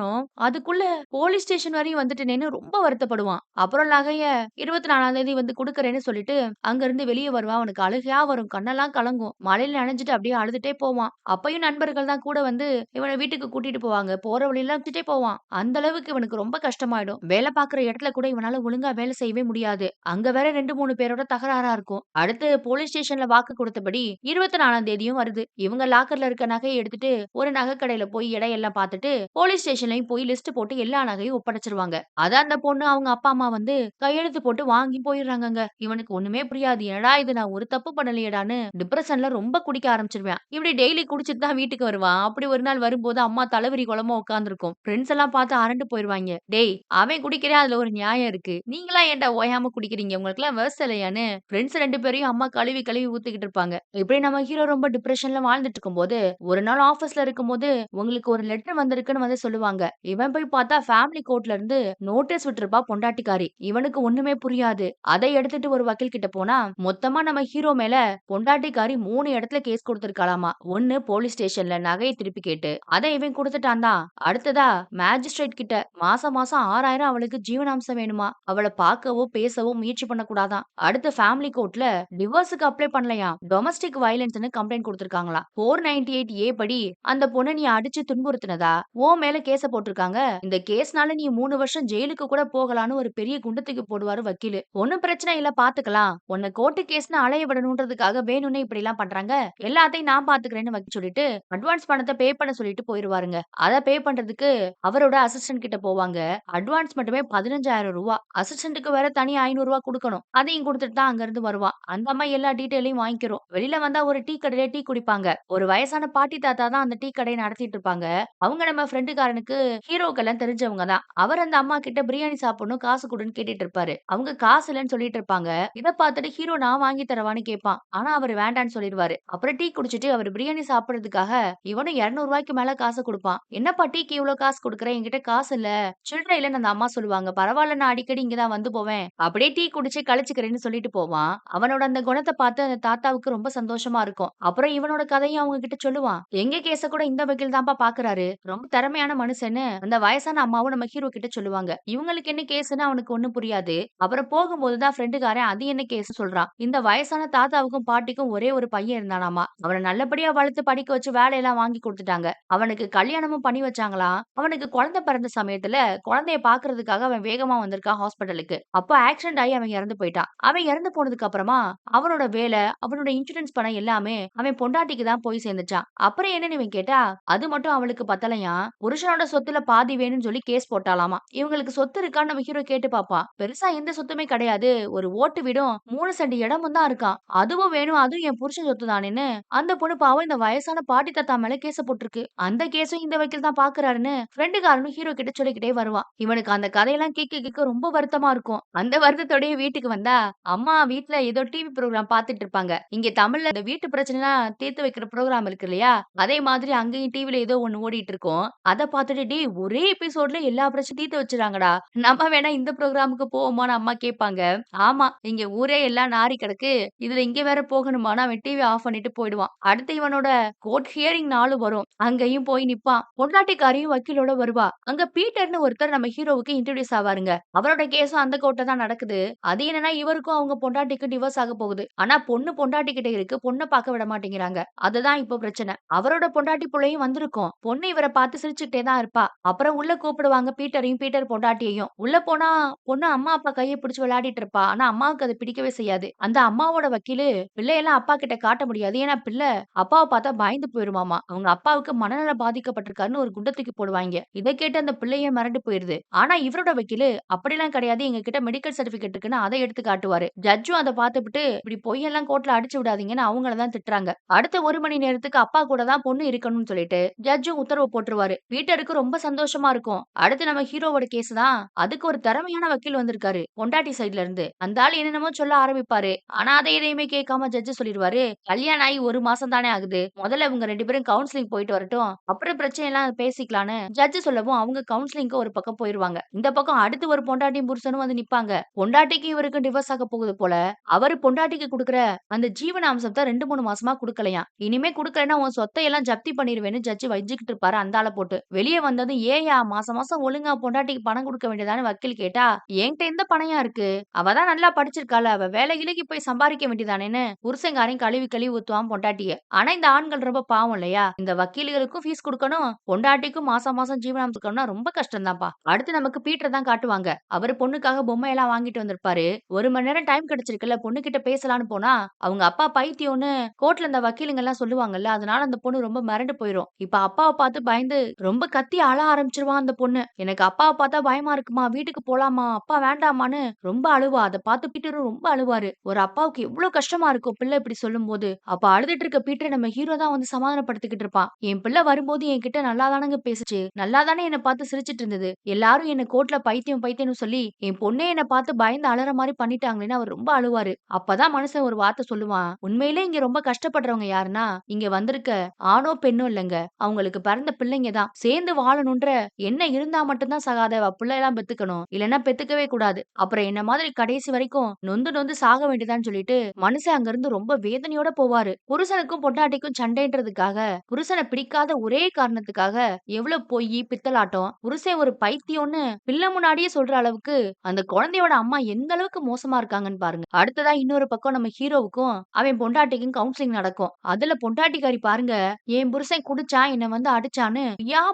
அதுக்குள்ள போலீஸ் ஸ்டேஷன் வரையும் வந்துட்டேனேன்னு ரொம்ப வருத்தப்படுவான். அப்புறம் நகைய 24ஆம் தேதி வந்து குடுக்குறேன்னு சொல்லிட்டு, அங்கருந்து வெளிய வருவான். அவனுக்கு அழுகையா வரும். கண்ணெல்லாம் கலங்கும். மழையில நனைஞ்சுட்டு அப்படியே அழுதுட்டே போவான். அப்பயும் நண்பர்கள் தான் கூட வந்து இவன வீட்டுக்கு கூட்டிட்டு போவாங்க. போற வழியெல்லாம் திட்டிட்டே போவான். அந்த அளவுக்கு இவனுக்கு ரொம்ப கஷ்டமாயிடும். வேலை பார்க்குற இடத்துல கூட இவனால ஒழுங்கா வேலை செய்யவே முடியாது. அங்க வேற 2, 3 பேரோட தகராறா இருக்கும். அடுத்து போலீஸ் ஸ்டேஷன்ல வாக்கு குடுத்தபடி 24ஆம் தேதியும் வருது. இவங்க லாக்கர்ல இருக்க நகைய எடுத்துட்டு ஒரு நகைக்கடையில போய் எடையெல்லாம் பார்த்துட்டு, போலீஸ் ஸ்டேஷன்லயும் போய் லிஸ்ட் போட்டு எல்லா நகையும் ஒப்படைச்சிருவாங்க. அத அந்த பொண்ணு அவங்க அப்பா, அம்மா வந்து கையெழுத்து போட்டு வாங்கி போயிடுறாங்கங்க. இவனுக்கு ஒண்ணுமே புரியாது. என்னடா இது நான் ஒரு தப்பு பண்ணலையேடான்னு டிப்ரஷன்ல ரொம்ப குடிக்க ஆரம்பிச்சுருவான். இப்படி டெய்லி குடிச்சிட்டு தான் வீட்டுக்கு வருவான். அப்படி ஒரு நாள் வரும்போது அம்மா தலைவிரி கோலமா உட்கார்ந்திருக்கும். ஃபிரெண்ட்ஸ் எல்லாம் பார்த்து அரண்டு போயிருவாய்ங்க. "டேய் அவன் குடிக்கிறான் அதுல ஒரு நியாயம் இருக்கு. நீங்கலாம் ஏன்டா ஓயாம குடிக்கிறீங்க? உங்களுக்கெல்லாம் விவசாயம் இல்லையான்னு?" ஃபிரெண்ட்ஸ் 2 பேரையும் அம்மா கழுவி கழுவி ஊத்திக்கிட்டு இருப்பாங்க. இப்படி நம்ம ஹீரோ ரொம்ப டிப்ரஷன்ல வாழ்ந்துட்டு இருக்கும்போது, ஒரு நாள் ஆபீஸ்ல இருக்கும்போது, உங்களுக்கு ஒரு லெட்டர் வந்திருக்குன்னு வந்து சொல்லுவாங்க. இவன் போய் பார்த்தா ஃபேமிலி கோர்ட்ல இருந்து நோட்டீஸ் விட்டிருப்பா பொண்டாட்டிக்காரி. இவனுக்கு ஒண்ணுமே புரியாது. அதை எடுத்துட்டு ஒரு வக்கீல் கிட்ட போனா, மொத்தமா நம்ம ஹீரோ மேல பொண்டாட்டிக்காரி 3 இடத்துல கேஸ் குடுத்திருக்காளாமா. ஒண்ணு போலீஸ் ஸ்டேஷன்ல நகைய திருப்பி கேட்டு, அத இவன் குடுத்துட்டான் தான். அடுத்ததா மேட்ச் மாஜிஸ்ட்ரேட் கிட்ட மாசம் மாசம் 6,000 அவளுக்கு ஜீவனாம்சம் வேணுமா. அவள பார்க்கவோ, பேசவோ முயற்சி பண்ணக்கூடாதாம். அடுத்து ஃபேமிலி கோர்ட்ல டிவோர்ஸுக்கு அப்ளை பண்ணலையாம். டொமஸ்டிக் வயலன்ஸ்ன்னு கம்ப்ளைண்ட் குடுத்திருக்காங்களாம். 498 படி அந்த பொண்ண நீ அடிச்சு துன்புறுத்தினதா உன் மேல கேஸ போட்டிருக்காங்க. இந்த கேஸ்னால நீ 3 வருஷம் ஜெயிலுக்கு கூட போகலான்னு ஒரு பெரிய குண்ட தூக்கி போடுவாரு வக்கீலு. ஒண்ணும் பிரச்சனை இல்ல பாத்துக்கலாம். உன்ன கோர்ட்டு கேஸ்ன்னு அலைய விடணுன்றதுக்காக வேணும்னே இப்படிலாம் பண்றாங்க. எல்லாத்தையும் நான் பாத்துக்கிறேன்னு வக்கீல் சொல்லிட்டு அட்வான்ஸ் பணத்த பே பண்ண சொல்லிட்டு போயிருவாருங்க. அத பே பண்றதுக்கு அவரோட அசிஸ்டன்ட் கிட்ட போவாங்க. அட்வான்ஸ் மட்டுமே ரூ. 15,000. அசிஸ்டன்ட்க்கு வேற தனி ரூ. 500 குடுக்கணும். அதையும் குடுத்துட்டு தான் அங்க இருந்து வருவான். அந்த அம்மா எல்லா டீட்டெயிலையும் வாங்கிக்கிறோம். வெளியில வந்தா ஒரு டீ கடையில டீ குடிப்பாங்க. ஒரு வயசான பாட்டி தாத்தா தான் அந்த டீ கடைய நடத்திட்டு இருப்பாங்க. அவங்க நம்ம ஃப்ரெண்டுக்காரனுக்கு ஹீரோக்கெல்லாம் தெரிஞ்சவங்க தான். அவர் அந்த அம்மா கிட்ட பிரியாணி சாப்பிடணும் காசு குடுன்னு கேட்டுட்டு இருப்பாரு. அவங்க காசு இல்லன்னு சொல்லிட்டு இருப்பாங்க. இத பார்த்துட்டு ஹீரோ நான் வாங்கி தரவான்னு கேட்பான். ஆனா அவரு வேண்டான்னு சொல்லிருவாரு. அப்புறம் டீ குடிச்சிட்டு அவர் பிரியாணி சாப்பிடுறதுக்காக இவனும் ரூ. 200 மேல காசு குடுப்பான். என்னப்பா டீக்கு இவ்ளோ காசு குடுக்குற? என்கிட்ட காசு இல்ல. சில்லறை இல்லன்னு அந்த அம்மா சொல்லுவாங்க. பரவால்ல நான் அடிக்கடி இங்க தான் வந்து போவேன். அப்படியே டீ குடிச்சு கழிச்சுக்கிறேன்னு சொல்லிட்டு போவான். அவனோட அந்த குணத்த பார்த்து அந்த தாத்தாவுக்கு ரொம்ப சந்தோஷமா இருக்கும். அப்புறம் இவனோட கதையும் அவங்க கிட்ட சொல்லுவான். எங்க கேஸ கூட இந்த வக்கீல் தான்ப்பா பாக்குறாரு. ரொம்ப திறமையான மனுஷன்னு அந்த வயசான அம்மாவும் நம்ம ஹீரோ கிட்ட சொல்லுவாங்க. இவங்களுக்கு என்ன கேஸ்ன்னு அவனுக்கு ஒண்ணும் புரியாது. அப்புறம் போகும்போது தான் ஃப்ரெண்டுக்காரன் அது என்ன கேஸ் சொல்றான். இந்த வயசான தாத்தாவுக்கும் பாட்டிக்கும் ஒரே ஒரு பையன் இருந்தானாமா. அவன நல்லபடியா வளர்த்து படிக்க வச்சு வேலையெல்லாம் வாங்கி குடுத்துட்டாங்க. அவனுக்கு கல்யாணமும் பண்ணி வச்சாங்களாம். அவனுக்கு குழந்தை பிறந்த சமயத்துல குழந்தைய பாக்குறதுக்காக அவன் வேகமா வந்திருக்கான் ஹாஸ்பிடலுக்கு. அப்போ ஆக்சிடென்ட் ஆகி அவன் இறந்து போயிட்டான். அவன் இறந்து போனதுக்கு அப்புறமா அவனோட வேலை, அவனோட இன்சூரன்ஸ் பணம் எல்லாமே அவன் பொண்டாட்டிக்கு தான் போய் சேர்ந்துச்சாம். அப்புறம் என்னன்னு இவன் கேட்டா, அது மட்டும் அவளுக்கு பத்தலையாம். புருஷனோட சொத்துல பாதி வேணும்னு சொல்லி கேஸ் போட்டாலாமா. இவங்களுக்கு சொத்து இருக்கான்னு நம்ம ஹீரோ கேட்டு பாப்பான். பெருசா எந்த சொத்துமே கிடையாது. ஒரு ஓட்டு வீடும் 3 சென்ட் இடமும் தான் இருக்காம். அதுவும் வேணும். அதுவும் என் புருஷன் சொத்து தானேன்னு அந்த பொண்ணு பாவம் இந்த வயசான பாட்டி தாத்தா மேல கேஸ போட்டிருக்கு. அந்த கேஸும் இந்த வக்கீல் தான் பாக்குறாருன்னு ஃப்ரெண்டுக்காரனும் ஹீரோ கிட்ட சொல்லிக்கிட்டே வருவான். இவனுக்கு அந்த கதையெல்லாம் கேட்க கேட்க ரொம்ப வருத்தமா இருக்கும். அந்த வருத்தத்தோடயே வீட்டுக்கு வந்தா அம்மா வீட்ல ஏதோ டிவி ப்ரோகிராம் பாத்துட்டு இருப்பாங்க. இங்க தமிழ்ல இந்த வீட்டு பிரச்சனைலாம் தீர்த்து வைக்கிற ப்ரோகிராம் இருக்கு இல்லையா? அதே மாதிரி அங்கேயும் டிவில ஏதோ ஒண்ணு ஓடிட்டு இருக்கும். அத பாத்துட்டு டேய் ஒரே எபிசோட்ல எல்லா பிரச்சனையும் தீர்த்து வச்சுறாங்கடா. நம்ம வேணா இந்த ப்ரோகிராமுக்கு போவோமான்னு அம்மா கேட்பாங்க. ஆமா இங்க ஊரே எல்லாம் நாறி கிடக்கு. இதுல இங்க வேற போகணுமான்னு அவன் டிவி ஆஃப் பண்ணிட்டு போயிடுவான். அடுத்து இவனோட கோர்ட் ஹியரிங் நாளும் வரும். அங்கேயும் போய் நிப்பான். பொண்டாட்டிக்காரியும் வக்கீலோட வருவா. அங்க பீட்டர்னு ஒருத்தர் நம்ம ஹீரோவுக்கு இன்ட்ரோடியூஸ் ஆவாருங்க. அவரோட கேஸும் அந்த கோர்ட்ல தான் நடக்குது. அது என்னன்னா இவருக்கும் அவங்க பொண்டாட்டிக்கு டிவோர்ஸ் ஆக போகுது. ஆனா பொண்ணு பொண்டாட்டி கிட்ட இருக்கு. பொண்ண பார்க்க விட மாட்டேங்கிறாங்க. அதுதான் இப்போ பிரச்சனை. அவரோட பொண்டாட்டி புள்ளையும் வந்திருக்கும். பொண்ணு இவர பார்த்து சிரிச்சுக்கிட்டே தான் இருப்பா. அப்புறம் உள்ள கூப்பிடுவாங்க பீட்டரையும், பீட்டர் பொண்டாட்டியையும். உள்ள போனா பொண்ணு அம்மா, அப்பா கைய பிடிச்சு விளையாடிட்டு இருப்பா. ஆனா அம்மாவுக்கு அது பிடிக்கவே செய்யாது. அந்த அம்மாவோட வக்கீலு பிள்ளையெல்லாம் அப்பா கிட்ட காட்ட முடியாது. ஏன்னா பிள்ளை அப்பாவ பார்த்தா பயந்து போயிருமாமா. அவங்க அப்பாவுக்கு மனநலம் பாதிக்கப்பட்டிருக்காருன்னு ஒரு குண்ட தூக்கி போடுவாய்ங்க. இத கேட்டு அந்த பிள்ளையே மிரண்டு போயிருது. ஆனா இவரோட வக்கீலு அப்படிலாம் கிடையாது. எங்க கிட்ட மெடிக்கல் சர்டிபிகேட் இருக்குன்னு அத எடுத்து காட்டுவாரு. ஜட்ஜும் அத பார்த்துப்புட்டு இப்படி பொய்யெல்லாம் கோர்ட்ல அடிச்சு விடாதீங்கன்னு அவங்கள தான் திட்டுறாங்க. அடுத்த 1 மணி நேரத்துக்கு அப்பா கூட தான் பொண்ணு இருக்கணும்னு சொல்லிட்டு ஜட்ஜும் உத்தரவு போட்டுருவாரு. பீட்டருக்கு ரொம்ப சந்தோஷமா இருக்கும். அடுத்து நம்ம ஹீரோவோட கேஸ் தான். அதுக்கு ஒரு திறமையான வக்கீல் வந்திருக்காரு. பொண்டாட்டி சைடுல இருந்து. அந்த ஆள் என்னென்னமோ சொல்ல ஆரம்பிப்பாரு. ஆனா அத எதையுமே கேட்காம ஜட்ஜ் சொல்லிருவாரு. கல்யாணம் ஆகி 1 மாசம் தானே ஆகுது. முதல்ல இவங்க 2 பேரும் கவுன்சிலிங் போயிட்டு வரட்டும். அப்புறம் பிரச்சனை எல்லாம் பேசிக்கலான்னு ஜட்ஜ் சொல்லவும் அவங்க கவுன்சிலிங்க்கு ஒரு பக்கம் போயிருவாங்க. இந்த பக்கம் அடுத்து ஒரு பொண்டாட்டியும் புருஷனும் வந்து நிப்பாங்க. பொண்டாட்டிக்கு இவருக்கு டிவோர்ஸ் ஆக போகுது போல. அவரு பொண்டாட்டிக்கு குடுக்குற அந்த ஜீவனாம்சத்த 2, 3 மாசமா குடுக்கலையாம். இனிமே குடுக்கலன்னா உன் சொத்தை எல்லாம் ஜப்தி பண்ணிருவேன்னு ஜட்ஜ் வஞ்சிக்கிட்டு இருப்பாரு அந்த ஆள போட்டு. வெளிய வந்ததும் ஏயா மாசம் மாசம் ஒழுங்கா பொண்டாட்டிக்கு பணம் குடுக்க வேண்டியதான்னு வக்கீல் கேட்டா, என்கிட்ட எந்த பணம்யா இருக்கு? அவ தான் நல்லா படிச்சிருக்கால. அவ வேலை கிலைக்கு போய் சம்பாரிக்க வேண்டியதானேன்னு புருஷன்காரன் கழுவி கழுவி ஊத்துவான் பொண்டாட்டிய. ஆனா இந்த ஆண்கள் ரொம்ப பாவம் இல்லையா? இந்த வக்கீல்களுக்கும் ஃபீஸ் குடுக்கணும். பொண்டாட்டிக்கும் மாசம் மாசம் ஜீவனாம்சம் குடுக்கணும்னா ரொம்ப கஷ்டம் தான்ப்பா. அடுத்து நமக்கு பீட்டர் தான் காட்டுவாங்க. அவரு பொண்ணுக்காக பொம்மை எல்லாம் வாங்கிட்டு வந்திருப்பாரு. 1 மணி நேரம் டைம் கிடைச்சிருக்குல்ல பொண்ணு கிட்ட பேசலான்னு போனா, அவங்க அப்பா பைத்தியம்னு கோர்ட்ல இந்த வக்கீலுங்க எல்லாம் சொல்லுவாங்கல்ல. அதனால அந்த பொண்ணு ரொம்ப மிரண்டு போயிரும். இப்ப அப்பாவ பார்த்து பயந்து ரொம்ப கத்தி அழ ஆரம்பிச்சிருவான் அந்த பொண்ணு. எனக்கு அப்பாவ பார்த்தா பயமா இருக்குமா, வீட்டுக்கு போலாமா, அப்பா வேண்டாமான்னு ரொம்ப அழுவா. அத பார்த்து பீட்டரும் ரொம்ப அழுவாரு. ஒரு அப்பாவுக்கு எவ்ளோ கஷ்டமா இருக்கும் பிள்ளை இப்படி சொல்லும்போது. அப்ப அழுதுட்டு இருக்க பீட்டர நம்ம ஹீரோ தான் வந்து சமாதானப்படுத்திக்கிட்டு இருப்பான். என் பிள்ளை வரும்போது என்கிட்ட நல்லா தானங்க பேசுச்சு. நல்லா தானே என்ன பார்த்து சிரிச்சிட்டு இருந்தது. எல்லாரும் என்ன கோர்ட்ல பைத்தியம் பைத்தியம்னு சொல்லி என் பொண்ணே என்ன பார்த்து பயந்து அழற மாரி பண்ணிட்டாங்களேன்னு அவர் ரொம்ப அழுவாரு. அப்பதான் மனுஷன் ஒரு வார்த்தை சொல்லுவான். உண்மையிலே இங்க ரொம்ப கஷ்டப்படுறவங்க யாருன்னா, இங்க வந்திருக்க ஆணோ பெண்ணோ இல்லங்க. அவங்களுக்கு பிறந்த பிள்ளைங்க தான். சேர்ந்து வாழணும்ன்ற எண்ணம் இருந்தா மட்டும் தான் சகாதேவ பிள்ளை எல்லாம் பெத்துக்கணும். இல்லன்னா பெத்துக்கவே கூடாது. அப்புறம் என்ன மாதிரி கடைசி வரைக்கும் நொந்து நொந்து சாக வேண்டியதான்னு சொல்லிட்டு மனுஷன் அங்க இருந்து ரொம்ப வேதனையோட போவாரு. புருஷனுக்கும் பொண்டாட்டிக்கும் சண்டைன்றதுக்காக புருஷனை பிடிக்காத ஒரே காரணத்துக்காக எவ்வளவு பொய் பித்தலாட்டம் பித்தலாட்டம், புருஷன் ஒரு பைத்தியம்னு பிள்ளை முன்னாடியே சொல்ற அளவுக்கு அந்த குழந்தையோட அம்மா எந்த அளவுக்கு மோசமா இருக்காங்கன்னு பாருங்க. அடுத்ததா இன்னொரு பக்கம் நம்ம ஹீரோவுக்கும் அவன் பொண்டாட்டிக்கும் கவுன்சிலிங் நடக்கும். அதுல பொண்டாட்டிக்காரி பாருங்க, என் புருஷன் குடிச்சான், என்ன வந்து அடிச்சான்னு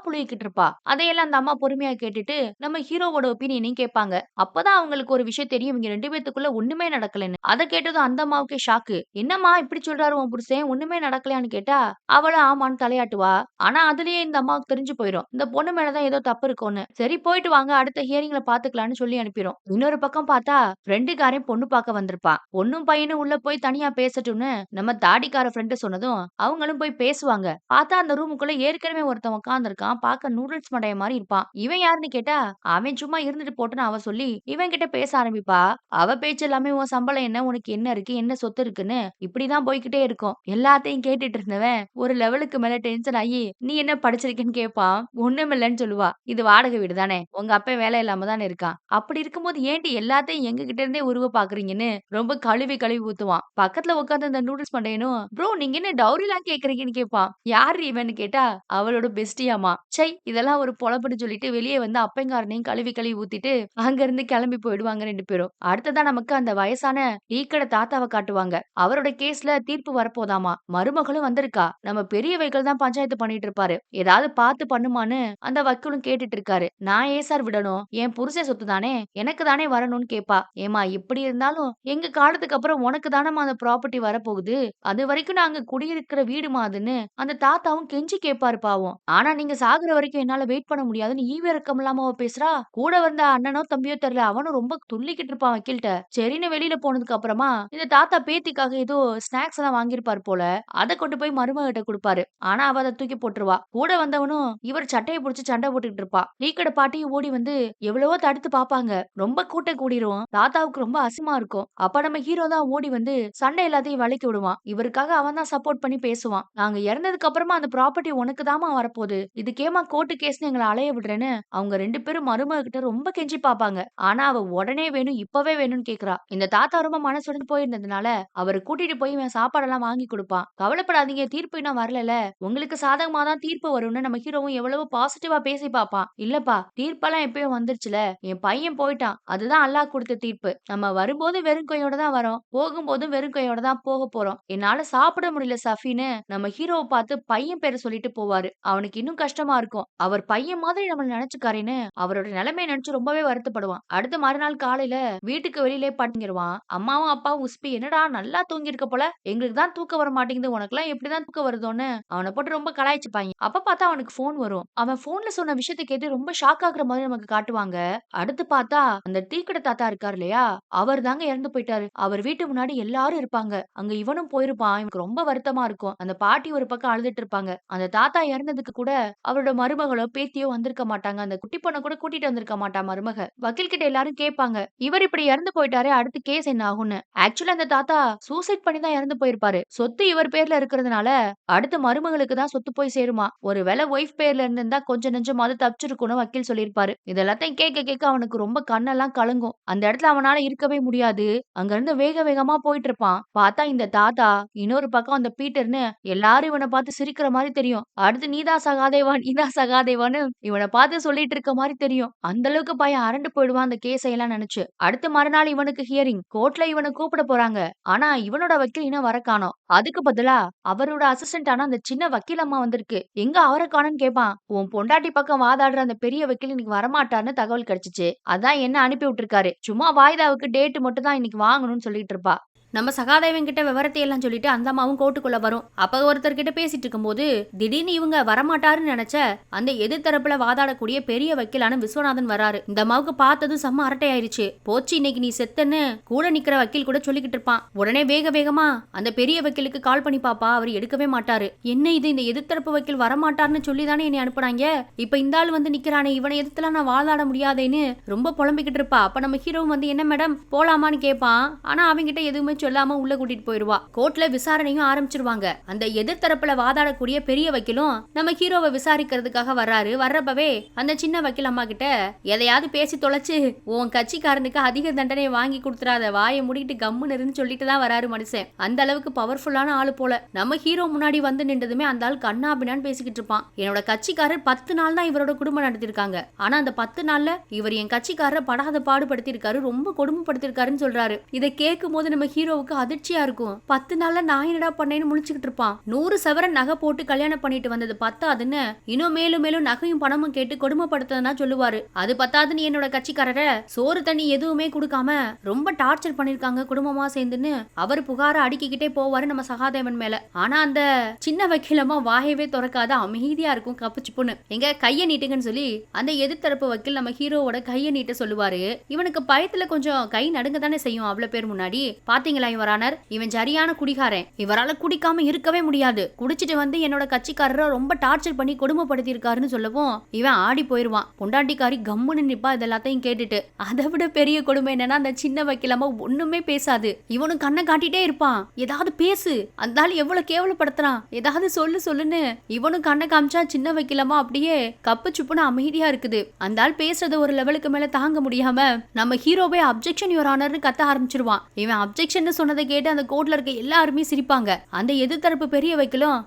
புழுகிக்கிட்டு இருப்பா. அதையெல்லாம் அந்த அம்மா பொறுமையா கேட்டுட்டு நம்ம ஹீரோவோட ஒப்பீனியனையும் கேட்பாங்க. அப்பதான் அவங்களுக்கு ஒரு விஷயம் தெரியும், இவங்க 2 பேத்துக்குள்ள ஒண்ணுமே நடக்கலன்னு. அத கேட்டதும் அந்த அம்மாவுக்கே ஷாக்கு. என்னம்மா இப்படி சொல்றாரு உன் புருஷன், ஒண்ணுமே நடக்கலையான்னு கேட்டா அவளும் ஆமான்னு தலையாட்டுவா. ஆனா அதுலயே இந்த அம்மாவுக்கு தெரிஞ்சு போயிரும், இந்த பொண்ணு மேலதான் ஏதோ தப்பு இருக்கும்னு. சரி போயிட்டு வாங்க, அடுத்த ஹியரிங்ல பாத்துக்கலாம்னு சொல்லி அனுப்பிரும். இன்னொரு பக்கம் பார்த்தா ஃப்ரெண்டுக்காரன் பொண்ணு பார்க்க வந்திருப்பான். பொண்ணும் பையனும் உள்ள போய் தனியா பேசட்டும்னு நம்ம தாடிக்கார ஃப்ரெண்டு சொன்னதும் அவங்களும் போய் பேசுவாங்க. பார்த்தா அந்த ரூமுக்குள்ள ஏற்கனவே ஒருத்தன் உட்கார்ந்திருக்கான். பார்க்க நூடுல்ஸ் மடைய மாதிரி இருப்பான். இவன் யாருன்னு கேட்டா அவன் சும்மா இருந்துட்டு போட்டுன்னு அவ சொல்லி இவன் கிட்ட பேச ஆரம்பிப்பா. அவ பேச்சு எல்லாமே உன் சம்பளம் என்ன, உனக்கு என்ன இருக்கு, என்ன சொத்து இருக்குன்னு இப்படிதான் போய்கிட்டே இருக்கும். எல்லாத்தையும் கேட்டுட்டு இருந்தவன் ஒரு லெவலுக்கு மேல டென்ஷன் ஆகி நீ என்ன படிச்சிருக்கேன்னு கேட்பான். ஒண்ணுமில்லன்னு சொல்லுவா. இது வாடகை வீடு தானே, உங்க அப்பா வேலை இல்லாம தானே இருக்கான். அப்படி இருக்கும்போது ஏன்டி எல்லாத்தையும் எங்க கிட்ட இருந்தே உருவ பாக்குறீங்கன்னு ரொம்ப கழுவி கழுவி ஊத்துவான். பக்கத்துல உட்கார்ந்து அந்த நூடுல்ஸ் மண்டையனும் ப்ரோ நீங்க என்ன டவுரிலாம் கேக்குறீங்கன்னு கேட்பான். யாரு இவன்னு கேட்டா அவளோட பெஸ்டியாமா. சை இதெல்லாம் ஒரு பொழப்புன்னு சொல்லிட்டு வெளியே வந்து அப்பங்காரனையும் கழுவி கழுவி ஊத்திட்டு அங்க இருந்து கிளம்பி போயிடுவாங்க 2 பேரும். அடுத்ததான் நமக்கு அந்த வயசான டீக்கடை தாத்தாவை காட்டுவாங்க. அவரோட கேஸ்ல தீர்ப்பு வரப்போதாமா. மருமகளும் வந்திருக்கா. நம்ம பெரிய வைக்கல் தான் பஞ்சாயத்து பண்ணிட்டு இருப்பாரு. ஏதாவது பார்த்து பண்ணுமான்னு அந்த வக்கீலும் கேட்டுட்டு இருக்காரு. நான் ஏன் சார் விடணும், என் புருஷன் சொத்து தானே, எனக்கு தானே வரணும்னு கேப்பா. ஏமா எப்படி இருந்தாலும் எங்க காலத்துக்கு அப்புறம் உனக்கு தானமா அந்த ப்ராப்பர்ட்டி வரப்போகுது, அது வரைக்கும் நாங்க குடியிருக்கிற வீடுமா அதுன்னு அந்த தாத்தாவும் கெஞ்சி கேட்பாரு பாவம். ஆனா நீங்க சாகுற வரைக்கும் என்னால வெயிட் பண்ண முடியாதுன்னு ஈவு இறக்கம் இல்லாம அவ பேசுறா. கூட வந்த அண்ணனோ தம்பியோ தெரியல, அவனும் ரொம்ப துள்ளிக்கிட்டு இருப்பான் வக்கீல்ட்ட. சரின்னு வெளியில போனதுக்கு அப்புறமா இந்த தாத்தா பேத்திக்காக ஏதோ ஸ்நாக்ஸ் எல்லாம் வாங்கியிருப்பாரு போல. அதை கொண்டு போய் மருமகிட்ட கொடுப்பாரு. ஆனா அவ அதை தூக்கி போட்டுருவா. கூட வந்தவனும் இவர் சட்டையை புடிச்சு சண்டை போட்டுக்கிட்டு இருப்பா. டீக்கடை பாட்டியும் ஓடி வந்து எவ்வளவோ தடுத்து பாப்பாங்க. ரொம்ப கூட்டம் கூடிரும். தாத்தாவுக்கு ரொம்ப அசிமா இருக்கும். அப்ப நம்ம ஹீரோ தான் ஓடி வந்து சண்டை எல்லாத்தையும் விலக்கி விடுவான். இவருக்காக அவன் தான் சப்போர்ட் பண்ணி பேசுவான். நாங்க இறந்ததுக்கு அப்புறமா அந்த ப்ராப்பர்ட்டி உனக்கு தாமா வரப்போகுது, இதுக்கேமா கோர்ட்டு கேஸ்னு எங்களை அலைய விடுறேன்னு அவங்க 2 பேரும் மருமக கிட்ட ரொம்ப கெஞ்சி பாப்பாங்க. ஆனா அவ உடனே வேணும், இப்பவே வேணும்னு கேக்குறா. இந்த தாத்தா ரொம்ப மனசுடைந்து போயிருந்ததுனால அவரை கூட்டிட்டு போய் இவன் சாப்பாடெல்லாம் வாங்கி கொடுப்பான். கவலைப்படாதீங்க, தீர்ப்பு இன்னும் வரல, உங்களுக்கு சாதகமா தான் தீர்ப்பு வரும்னு நம்ம ஹீரோவும் எவ்வளவு பாசிட்டிவா பேசி பாப்பான். இல்லப்பா தீர்ப்பெல்லாம் எப்பயும் வந்துருச்சுல, என் பையன் போயிட்டான், அதுதான் அல்லாஹ் கொடுத்த தீர்ப்பு. நம்ம வரும்போது வெறும் கையோட தான் வரோம், போகும்போதும் வெறும் கையோட தான் போக போறோம். என்னால சாப்பிட முடியல சஃபின்னு நம்ம ஹீரோவை பார்த்து பையன் பேரை சொல்லிட்டு போவாரு. அவனுக்கு இன்னும் கஷ்டமா இருக்கும். அவர் பையன் மாதிரி நம்ம நினைச்சுக்காரேன்னு அவரோட நிலைமையை நினைச்சு ரொம்பவே வருத்தப்படுவான். அடுத்த மறுநாள் காலையில வீட்டுக்கு வெளியிலே படுங்கிருவான். அம்மாவும் அப்பாவும் உஸ்பி என்னடா நல்லா தூங்கி இருக்க போல, எங்களுக்கு தான் தூக்கம் வர மாட்டேங்குது, உனக்கு எல்லாம் எப்படிதான் தூக்கம் வருதோன்னு அவனை போட்டு ரொம்ப கலாய்ச்சிப்பாங்க. அப்ப பார்த்தா அவனுக்கு போன் வரும். அவன் போன்ல சொன்ன விஷயத்தை கேட்டு ரொம்ப ஷாக் ஆகுற மாதிரி நமக்கு காட்டுவாங்க. அடுத்து பார்த்தா அந்த டீக்கடை தாத்தா இருக்காரு இல்லையா, அவர் தாங்க இறந்து போயிட்டாரு. அவர் வீட்டு முன்னாடி எல்லாரும் இருப்பாங்க. அங்க இவனும் போயிருப்பான். இவனுக்கு ரொம்ப வருத்தமா இருக்கும். அந்த பாட்டி ஒரு பக்கம் அழுதுட்டு இருப்பாங்க. அந்த தாத்தா இறந்ததுக்கு கூட அவரோட மருமகளோ பேத்தியோ வந்திருக்க மாட்டாங்க. அந்த குட்டி பொண்ணை கூட கூட்டிட்டு வந்திருக்க மாட்டா மருமக. வக்கீல் கிட்ட எல்லாரும் கேட்பாங்க, இவர் இப்படி இறந்து போயிட்டாரு, அடுத்து கேஸ் என்ன ஆகும்னு. ஆக்சுவலா அந்த தாத்தா சூசைட் பண்ணி தான் இறந்து போயிருப்பாரு. சொத்து இவர் பேர்ல இருக்கிறதுனால அடுத்த மருமகளுக்கு தான் சொத்து போய் சேருமா. ஒருவேளை ஒய்ஃப் பேர்ல இருந்திருந்தா கொஞ்சம் நெஞ்சமாவது தப்பிச்சிருக்கும்னு வக்கீல் சொல்லியிருப்பாரு. இதெல்லாத்தையும் கேட்க கேட்க அவனுக்கு ரொம்ப கண்ணெல்லாம் கலங்கும். அந்த இடத்துல அவனால இருக்கவே முடியாது. அங்க இருந்து வேக வேகமா போயிட்டு இருப்பான். பார்த்தா இந்த தாத்தா இன்னொரு பக்கம் அந்த பீட்டர்னு எல்லாரும் இவனை பார்த்து சிரிக்கிற மாதிரி தெரியும். அடுத்து நீதான் சகாதேவா நீதான் சகாதேவான்னு இவனை பார்த்து சொல்லிட்டு இருக்க மாதிரி தெரியும். அந்த அளவுக்கு பையன் அரண்டு போயிடுவான் அந்த கேஸை எல்லாம் நினைச்சு. அடுத்த மறுநாள் இவனுக்கு ஹியரிங். கோர்ட்ல இவனை கூப்பிட போறாங்க. ஆனா இவனோட வக்கீல் இன்னும் வர காணோம். அதுக்கு பதிலா அவரோட அசிஸ்டன்ட் ஆன அந்த சின்ன வக்கீல் அம்மா வந்திருக்கு. எங்க அவரை காணோம்னு கேட்பான். உன் பொண்டாட்டி பக்கம் வாதாடுற அந்த பெரிய வக்கீல் இன்னைக்கு வரமாட்டார்னு தகவல் கிடைச்சிச்சு, அதான் என்ன அனுப்பி விட்டுருக்காரு. சும்மா வாய்தாவுக்கு டேட் மட்டும் தான் இன்னைக்கு வாங்கணும்னு சொல்லிட்டு இருப்பா. நம்ம சகாதேவன் கிட்ட விவரத்தை எல்லாம் சொல்லிட்டு அந்த அம்மாவும் கோர்ட்டுக்குள்ள வரும். அப்ப ஒருத்தர் கிட்ட பேசிட்டு இருக்கும்போது திடீர்னு இவங்க வரமாட்டாருன்னு நினைச்ச அந்த எதிர்த்தரப்புல வாதாடக்கூடிய பெரிய வக்கீலான விஸ்வநாதன் வராரு. இந்த அம்மாவுக்கு பார்த்ததும் செம்ம அரட்டை ஆயிருச்சு. போச்சு இன்னைக்கு நீ செத்தன்னு கூட நிக்கிற வக்கீல் கூட சொல்லிக்கிட்டு இருப்பான். உடனே வேக வேகமா அந்த பெரிய வக்கீலுக்கு கால் பண்ணி பாப்பா, அவர் எடுக்கவே மாட்டாரு. என்ன இது, இந்த எதிர்த்தரப்பு வக்கீல் வரமாட்டாருன்னு சொல்லி தானே என்னை அனுப்புனாங்க, இப்ப இந்த ஆள் வந்து நிக்கிறானே, இவனை எதிர்த்துலாம் நான் வாதாட முடியாதேன்னு ரொம்ப புலம்பிக்கிட்டு இருப்பா. அப்ப நம்ம ஹீரோவும் வந்து என்ன மேடம் போலாமான்னு கேட்பான். ஆனா அவங்கிட்ட எதுவுமே சொல்லாம உள்ள கூட்டிட்டு போயிருவா. கோர்ட்ல விசாரணையும் ஆரம்பிச்சிருவாங்க. அந்த எதிர்த்தரப்புல வாதாடக்கூடிய பெரிய வக்கீலும் நம்ம ஹீரோவை விசாரிக்கிறதுக்காக வர்றாரு. வர்றப்பவே அந்த சின்ன வக்கீல் அம்மா கிட்ட எதையாவது பேசி தொலைச்சு உன் கட்சிக்காரனுக்கு அதிக தண்டனை வாங்கி கொடுத்துறாத, வாயை முடிக்கிட்டு கம்முன்னு இருந்து சொல்லிட்டு தான் வராரு மனுஷன். அந்த அளவுக்கு பவர்ஃபுல்லான ஆளு போல. நம்ம ஹீரோ முன்னாடி வந்து நின்றதுமே அந்த ஆள் கண்ணா பின்னான்னு பேசிக்கிட்டு இருப்பான். என்னோட கட்சிக்காரர் 10 நாள் தான் இவரோட குடும்பம் நடத்திருக்காங்க. ஆனா அந்த 10 நாள்ல இவர் என் கட்சிக்காரரை படாத பாடுபடுத்தி இருக்காரு, ரொம்ப கொடுமைப்படுத்திருக்காருன்னு சொல்றாரு. இதை கேட்கும் போது நம்ம ஹீரோவுக்கு அதிர்ச்சியா இருக்கும். 10 நாள்ல நான் என்னடா பண்ணேன்னு முழிச்சுக்கிட்டு இருப்பான். 100 சவரன் நகை போட்டு கல்யாணம் பண்ணிட்டு வந்தது பத்தாதுன்னு இன்னும் மேலும் மேலும் நகையும் பணமும் கேட்டு கொடுமைப்படுத்தனா சொல்லுவாரு. அது பத்தாதுன்னு என்னோட கட்சிக்காரரை சோறு தண்ணி எதுவுமே கொடுக்காம ரொம்ப டார்ச்சர் பண்ணிருக்காங்க குடும்பமா சேர்ந்துன்னு அவர் புகார அடிக்கிட்டே போவாரு நம்ம சகாதேவன் மேல. ஆனா அந்த சின்ன வக்கீலமா வாயவே திறக்காத அமைதியா இருக்கும் கப்புச்சுப்புன்னு. எங்க கைய நீட்டுங்கன்னு சொல்லி அந்த எதிர்த்தரப்பு வக்கீல் நம்ம ஹீரோவோட கைய நீட்ட சொல்லுவாரு. இவனுக்கு பயத்துல கொஞ்சம் கை நடுங்க தானே செய்யும். அவ்வளவு பேர் முன்னாடி பாத்தீங்களா இவரானர், இவன் சரியான குடிகாரன், இவரால குடிக்காம இருக்கவே முடியாது, குடிச்சிட்டு வந்து என்னோட கட்சிக்காரரை ரொம்ப டார்ச்சர் பண்ணி கொடுமைப்படுத்தி இருக்காருன்னு சொல்லவும் இவன் ஆடி போயிருவான். பொண்டாட்டிக்காரி கம்முன்னு நிப்பா இதெல்லாத்தையும் கேட்டுட்டு. அதை விட பெரிய கொடுமை என்னன்னா அந்த சின்ன வக்கீலமா ஒண்ணுமே பேசாது. இவனும் கண்ணை காட்டிட்டே இருப்பான். ஏதாவது பேசு, அந்த ஆள் எவ்வளவு கேவலப்படுத்துறான், ஏதாவது சொல்லுன்னு இவனும் கண்ணை காமிச்சா சின்ன வைக்கலாமா அப்படியே கப்பு சுப்புன்னு அமைதியா இருக்குது. அந்த ஆள் பேசுறது ஒரு லெவலுக்கு மேல தாங்க முடியாம நம்ம ஹீரோவே அப்ஜெக்ஷன் யுவர் ஆனர்னு கத்த ஆரம்பிச்சிருவான். இவன் அப்ஜெக்ஷன் சொன்னதை கேட்டு அந்த கோர்ட்ல இருக்க எல்லாருமே சிரிப்பாங்க. அந்த எதிர்த்தரப்பு பெரிய வைக்கலும்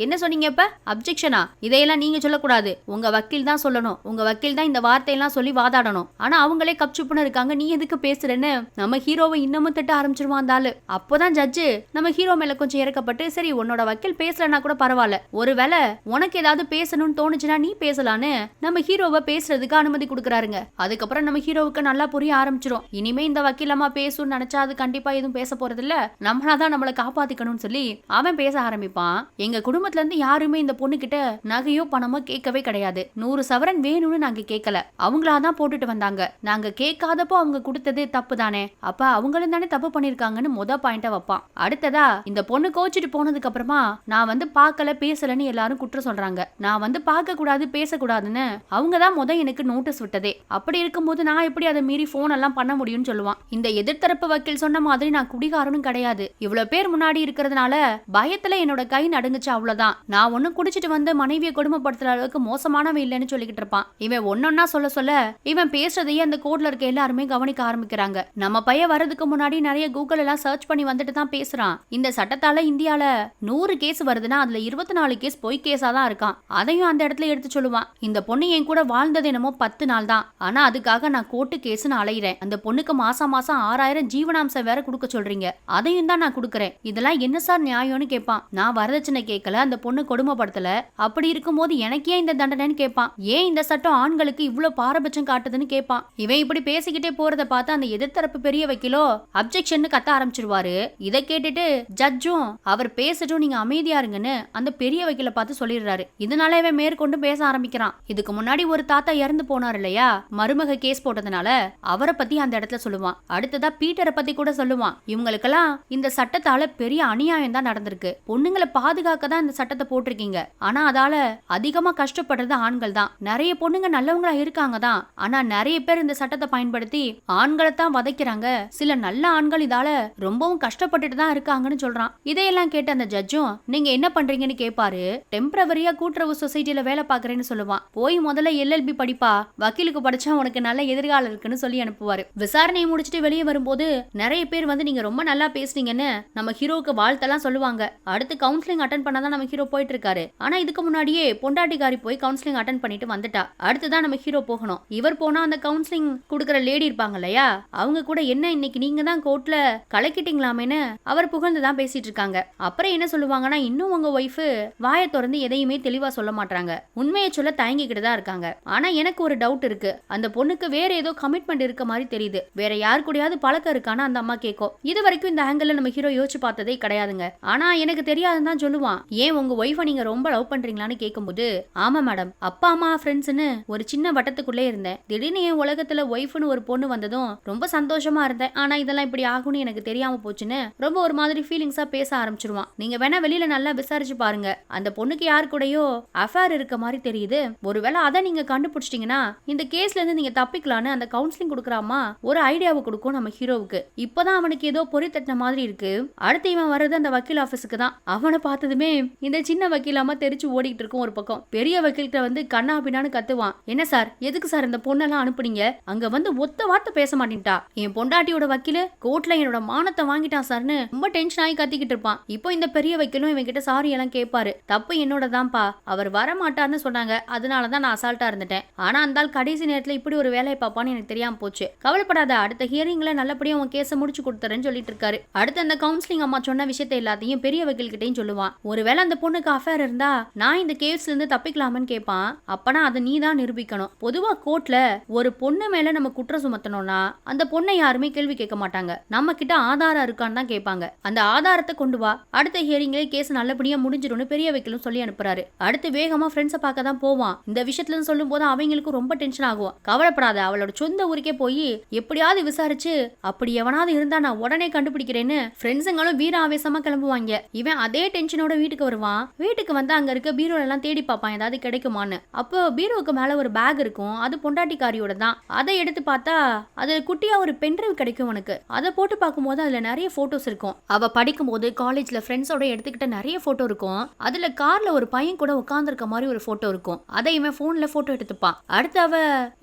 என்ன சொன்னீங்க இப்ப, அப்ஜெக்ஷனா? இதையெல்லாம் நீங்க சொல்லக்கூடாது, உங்க வக்கீல் தான் சொல்லணும், உங்க வக்கீல் தான் இந்த வார்த்தையெல்லாம் சொல்லி வாதாடணும். ஆனா அவங்களே கப் சுப்புன்னு இருக்காங்க, நீ எதுக்கு பேசுறேன்னு நம்ம ஹீரோவை இன்னமும் திட்ட ஆரம்பிச்சிருவான் அந்த ஆளு. அப்போதான் ஜட்ஜு நம்ம ஹீரோ மேல கொஞ்சம் இறக்கப்பட்டு, சரி உன்னோட வக்கீல் பேசலன்னா கூட பரவாயில்ல, ஒருவேளை உனக்கு ஏதாவது பேசணும்னு தோணுச்சுன்னா நீ பேசலான்னு நம்ம ஹீரோவை பேசுறதுக்கு அனுமதி கொடுக்கறாருங்க. அதுக்கப்புறம் நம்ம ஹீரோவுக்கு நல்லா புரிய ஆரம்பிச்சிரும். இனிமே இந்த வக்கீலமா பேசுன்னு நினைச்சா அது கண்டிப்பா எதுவும் பேச போறது இல்ல, நம்மளாதான் நம்மளை காப்பாத்திக்கணும்னு சொல்லி அவன் பேச ஆரம்பிப்பான். எங்க குடும்பத்துல இருந்து யாருமே இந்த பொண்ணு கிட்ட நகையோ பணமோ கேட்கவே கிடையாது. 100 சவரன் வேணும்னு நாங்க கேட்கல, அவங்களாதான் போட்டுட்டு வந்தாங்க. நாங்க கேட்காதப்போ அவங்க கொடுத்தது தப்பு தானே, அப்ப அவங்களும் தானே தப்பு பண்ணிருக்காங்கன்னு பாயிண்ட வைப்பான். அடுத்ததா இந்த பொண்ணு கோச்சிட்டு போனதுக்கு அப்புறமா நான் வந்து பார்க்கல பேசலன்னு எல்லாரும் குற்றம் சொல்றாங்க. நான் வந்து பார்க்க கூடாது பேசக்கூடாதுன்னு அவங்க தான் எனக்கு நோட்டீஸ் விட்டதே. அப்படி இருக்கும்போது நான் எப்படி அதை மீறி போன் எல்லாம் பண்ண முடியும்னு சொல்லுவான். இந்த எதிர்த்தரப்பு வக்கீல் சொன்ன மாதிரி நான் குடிகாரனும் கிடையாது, இவ்வளவு பேர் முன்னாடி இருக்கிறதுனால பயத்துல என்னோட கை நடுங்குச்சு, அவ்வளவுதான். நான் ஒண்ணு குடிச்சிட்டு வந்து மனைவியை கொடுமைப்படுத்துற அளவுக்கு மோசமானவன் இல்லைன்னு சொல்லிக்கிட்டு இருப்பான். இவன் ஒன்னொன்னா சொல்ல இவன் பேசுறதையே அந்த கோர்ட்ல இருக்க எல்லாருமே கவனிக்க ஆரம்பிக்கிறாங்க. நம்ம பையன் வரதுக்கு முன்னாடி நிறைய கூகுள் எல்லாம் சர்ச் பண்ணி வந்துட்டு தான் பேசுறான். இந்த சட்டத்தால இந்தியால 100 கேஸ் வருதுன்னா அதுல 24 கேஸ் பொய் கேஸா தான் இருக்கான். அதையும் அந்த இடத்துல எடுத்து சொல்லுவான். இந்த பொண்ணு என் கூட வாழ்ந்தது என்னமோ 10 நாள் தான், ஆனா அதுக்காக நான் கோர்ட்டு கேஸ்னு அலையிறேன். அந்த பொண்ணுக்கு மாசம் 6000 ஜீவனாம்சம் வேற கொடுக்க சொல்றீங்க, அதையும் தான் நான் கொடுக்கறேன், இதெல்லாம் என்ன சார் நியாயம்னு கேட்பான். நான் வரதட்சணை கேட்கல, அந்த பொண்ணு கொடுமைப்படுத்தல, அப்படி இருக்கும்போது எனக்கு ஏன் இந்த தண்டனைன்னு கேட்பான். ஏன் இந்த சட்டம் ஆண்களுக்கு இவ்வளவு பாரபட்சம் காட்டுதுன்னு கேட்பான். இவன் இப்படி பேசிக்கிட்டே போறத பார்த்து அந்த எதிர்த்தரப்பு பெரிய வைக்கலோ அப்ஜெக்ஷன் கத்த ஆரம்பிச்சிருவாரு. இதை கேட்டுட்டு ஜட்ஜும் அவர் பேசட்டும் நீங்க அமைதியா இருங்கன்னு அந்த பெரிய வக்கீல பார்த்து சொல்லிடுறாரு. இதனால இவன் மேற்கொண்டு பேச ஆரம்பிக்கிறான். இதுக்கு முன்னாடி ஒரு தாத்தா இறந்து போனார் இல்லையா, மருமக கேஸ் போட்டதுனால அவரை பத்தி அந்த இடத்துல சொல்லுவான். அடுத்ததா பீட்டரை பத்தி கூட சொல்லுவான். இவங்களுக்கெல்லாம் இந்த சட்டத்தால பெரிய அநியாயம் தான் நடந்திருக்கு, பொண்ணுங்களை பாதுகாக்க தான் இந்த சட்டத்தை போட்டிருக்கீங்க, ஆனா அதால அதிகமா கஷ்டப்படுறது ஆண்கள் தான். நிறைய பொண்ணுங்க நல்லவங்களா இருக்காங்க தான், ஆனா நிறைய பேர் இந்த சட்டத்தை பயன்படுத்தி ஆண்களை தான் வதைக்கிறாங்க, சில நல்ல ஆண்கள் இதால ரொம்பவும் கஷ்டப்பட்டுட்டு தான் இருக்காங்கன்னு சொல்றான். இதையெல்லாம் கேட்டு அந்த ஜட்ஜும் நீங்க என்ன பண்றீங்கன்னு கேட்பாரு. டெம்பரவரியா கூட்டுறவு சொசைட்டில வேலை பாக்குறேன்னு சொல்லுவான். போய் முதல்ல LLB படிப்பா, வக்கீலுக்கு படிச்சா உனக்கு நல்ல எதிர்காலம் இருக்குன்னு சொல்லி அனுப்புவாரு. விசாரணையை முடிச்சுட்டு வெளியே வரும்போது நிறைய பேர் வந்து நீங்க ரொம்ப நல்லா பேசுறீங்கன்னு நம்ம ஹீரோவுக்கு வாழ்த்தெல்லாம் சொல்லுவாங்க. அடுத்து கவுன்சிலிங் அட்டன் பண்ணாதான் நம்ம ஹீரோ போயிட்டு இருக்காரு. ஆனா இதுக்கு முன்னாடியே பொண்டாட்டிக்காரி போய் கவுன்சிலிங் அட்டன் பண்ணிட்டு வந்துட்டா. அடுத்துதான் நம்ம ஹீரோ போகணும். இவர் போனா அந்த கவுன்சிலிங் கொடுக்கற லேடி இருப்பாங்க இல்லையா, அவங்க கூட என்ன இன்னைக்கு நீங்க தான் கோர்ட்ல கலக்கிட்டீங்களாமேன்னு அவர் புகழ்ந்துதான் பேசிட்டு இருக்காங்க. அப்புறம் என்ன சொல்லுவாங்கன்னா, இன்னும் உங்க ஒய்ஃப் வாயை திறந்து எதையுமே தெளிவா சொல்ல மாட்டாங்க, உண்மையை சொல்ல தயங்கிக்கிட்டு தான் இருக்காங்க. ஆனா எனக்கு ஒரு டவுட் இருக்கு, அந்த பொண்ணுக்கு வேற ஏதோ கமிட்மெண்ட் இருக்க மாதிரி தெரியுது, வேற யாரு கூடயாவது பழக்கம் இருக்கான்னு அந்த அம்மா கேட்கும். இது வரைக்கும் இந்த ஆங்கிள் நம்ம ஹீரோ யோசிச்சு பார்த்ததே கிடையாதுங்க. ஆனா எனக்கு தெரியாதுன்னு தான் சொல்லுவான். ஏன் உங்க ஒய்ஃபை நீங்க ரொம்ப லவ் பண்றீங்களான்னு கேட்கும்போது, ஆமா மேடம், அப்பா அம்மா ஃப்ரெண்ட்ஸ்னு ஒரு சின்ன வட்டத்துக்குள்ளே இருந்தேன், திடீர்னு என் உலகத்துல ஒய்ஃப்னு ஒரு பொண்ணு வந்ததும் ரொம்ப சந்தோஷமா இருந்தேன், ஆனா இதெல்லாம் இப்படி ஆகும்னு எனக்கு தெரியாம போச்சுன்னு ரொம்ப ஒரு மாதிரி ஃபீலிங்ஸா பேச ஆரம்பிச்சிருவான். நீங்க வேணா வெளியில நல்லா விசாரிச்சு பாருங்க, அந்த பொண்ணுக்கு யாரு கூடயோ அஃபேர் இருக்க மாதிரி தெரியுது, ஒருவேளை அதை நீங்க கண்டுபிடிச்சிட்டீங்கன்னா இந்த கேஸ்ல இருந்து நீங்க தப்பிக்கலான்னு அந்த கவுன்சிலிங் கொடுக்கறாமா ஒரு ஐடியாவை கொடுக்கும் நம்ம ஹீரோவுக்கு. இப்பதான் அவனுக்கு ஏதோ பொறி தட்டின மாதிரி இருக்கு. அடுத்து இவன் வர்றது அந்த வக்கீல் ஆபீஸுக்கு தான். அவனை பார்த்ததுமே இந்த சின்ன வக்கீலாம தெரிச்சு ஓடிட்டு இருக்கும் ஒரு பக்கம். பெரிய வக்கீல்கிட்ட வந்து கண்ணா பின்னான்னு கத்துவான். என்ன சார், எதுக்கு சார் இந்த பொண்ணெல்லாம் அனுப்புனீங்க? அங்க வந்து ஒத்த வார்த்தை பேச மாட்டேன்ட்டா. என் பொண்டாட்டியோட வக்கீல் கோர்ட்ல என்னோட மானத்தை வாங்கிட்டான் சார்னு ரொம்ப டென்ஷன் ஆகி கத்திக்கிட்டு இருப்பான். இப்போ இந்த பெரிய வக்கீலும் இவன் கிட்ட சாரி எல்லாம் கேட்பாரு. தப்பு என்னோட தான்ப்பா, அவர் வர மாட்டார்னு சொன்னாங்க, அதனாலதான் நான் அசால்ட்டா இருந்துட்டேன். ஆனா அந்த கடைசி நேரத்துல இப்படி ஒரு வேலையை பாப்பான்னு எனக்கு தெரியாம போச்சு. கவலைப்படாத, அடுத்த ஹியரிங்ல நல்லபடியா உன் கேஸை முடிச்சு கொடுத்துறேன்னு சொல்லிட்டு இருக்காரு. அடுத்து அந்த கவுன்சிலிங் அம்மா சொன்ன விஷயத்தை எல்லாத்தையும் பெரிய வக்கீல் கிட்டையும் சொல்லுவான். ஒருவேளை அந்த பொண்ணுக்கு அஃபேர் இருந்தா நான் இந்த கேஸ்ல இருந்து தப்பிக்கலாமன்னு கேட்பான். அப்பனா அதை நீ தான் நிரூபிக்கணும். பொதுவா கோர்ட்ல ஒரு பொண்ணு மேல நம்ம குற்றம் சுமத்தணும்னா அந்த பொண்ணை யாருமே கேள்வி கேட்க மாட்டாங்க. நம்ம கிட்ட ஆதாரம் இருக்கான்னு தான் கேட்பாங்க. அந்த ஆதாரத்தை கொண்டு வா, அடுத்த ஹியரிங்ல கேஸ் நல்லபடியா முடிஞ்சிடும்னு பெரிய வக்கீலும் சொல்லி அனுப்புறாரு. அடுத்து வேகமா ஃப்ரெண்ட்ஸை பார்க்க தான் போவான். இந்த விஷயத்துல சொல்லும் போது அவங்களுக்கு ரொம்ப டென்ஷன் ஆகும். கவலைப்படாத, அவளோட சொந்த ஊருக்கே போய் எப்படியாவது விசாரிச்சு அப்படி எவனாவது இருந்தா நான் உடனே கண்டுபிடிக்கிறேன்னு ஃப்ரெண்ட்ஸுங்களும் வீர ஆவேசமா கிளம்புவாங்க. இவன் அதே டென்ஷனோட வீட்டுக்கு வருவான். வீட்டுக்கு வந்து அங்க இருக்க பீரோல எல்லாம் தேடி பார்ப்பான் ஏதாவது கிடைக்குமான்னு. அப்போ பீரோவுக்கு மேல ஒரு பேக் இருக்கும். அது பொண்டாட்டிக்காரியோட தான். அதை எடுத்து பார்த்தா அது குட்டியா ஒரு பென்ட்ரைவ் கிடைக்கும் உனக்கு. அதை போட்டு பார்க்கும்போது அதுல நிறைய போட்டோஸ் இருக்கும். அவ படிக்கும் போது காலேஜ்ல ஃப்ரெண்ட்ஸோட எடுத்துக்கிட்ட நிறைய போட்டோ இருக்கும். அதுல கார்ல ஒரு பையன் கூட உட்கார்ந்துருக்க மாதிரி ஒரு போட்டோ இருக்கும். அதை இவன் போன்ல போட்டோ எடுத்துப்பான். அடுத்து அவ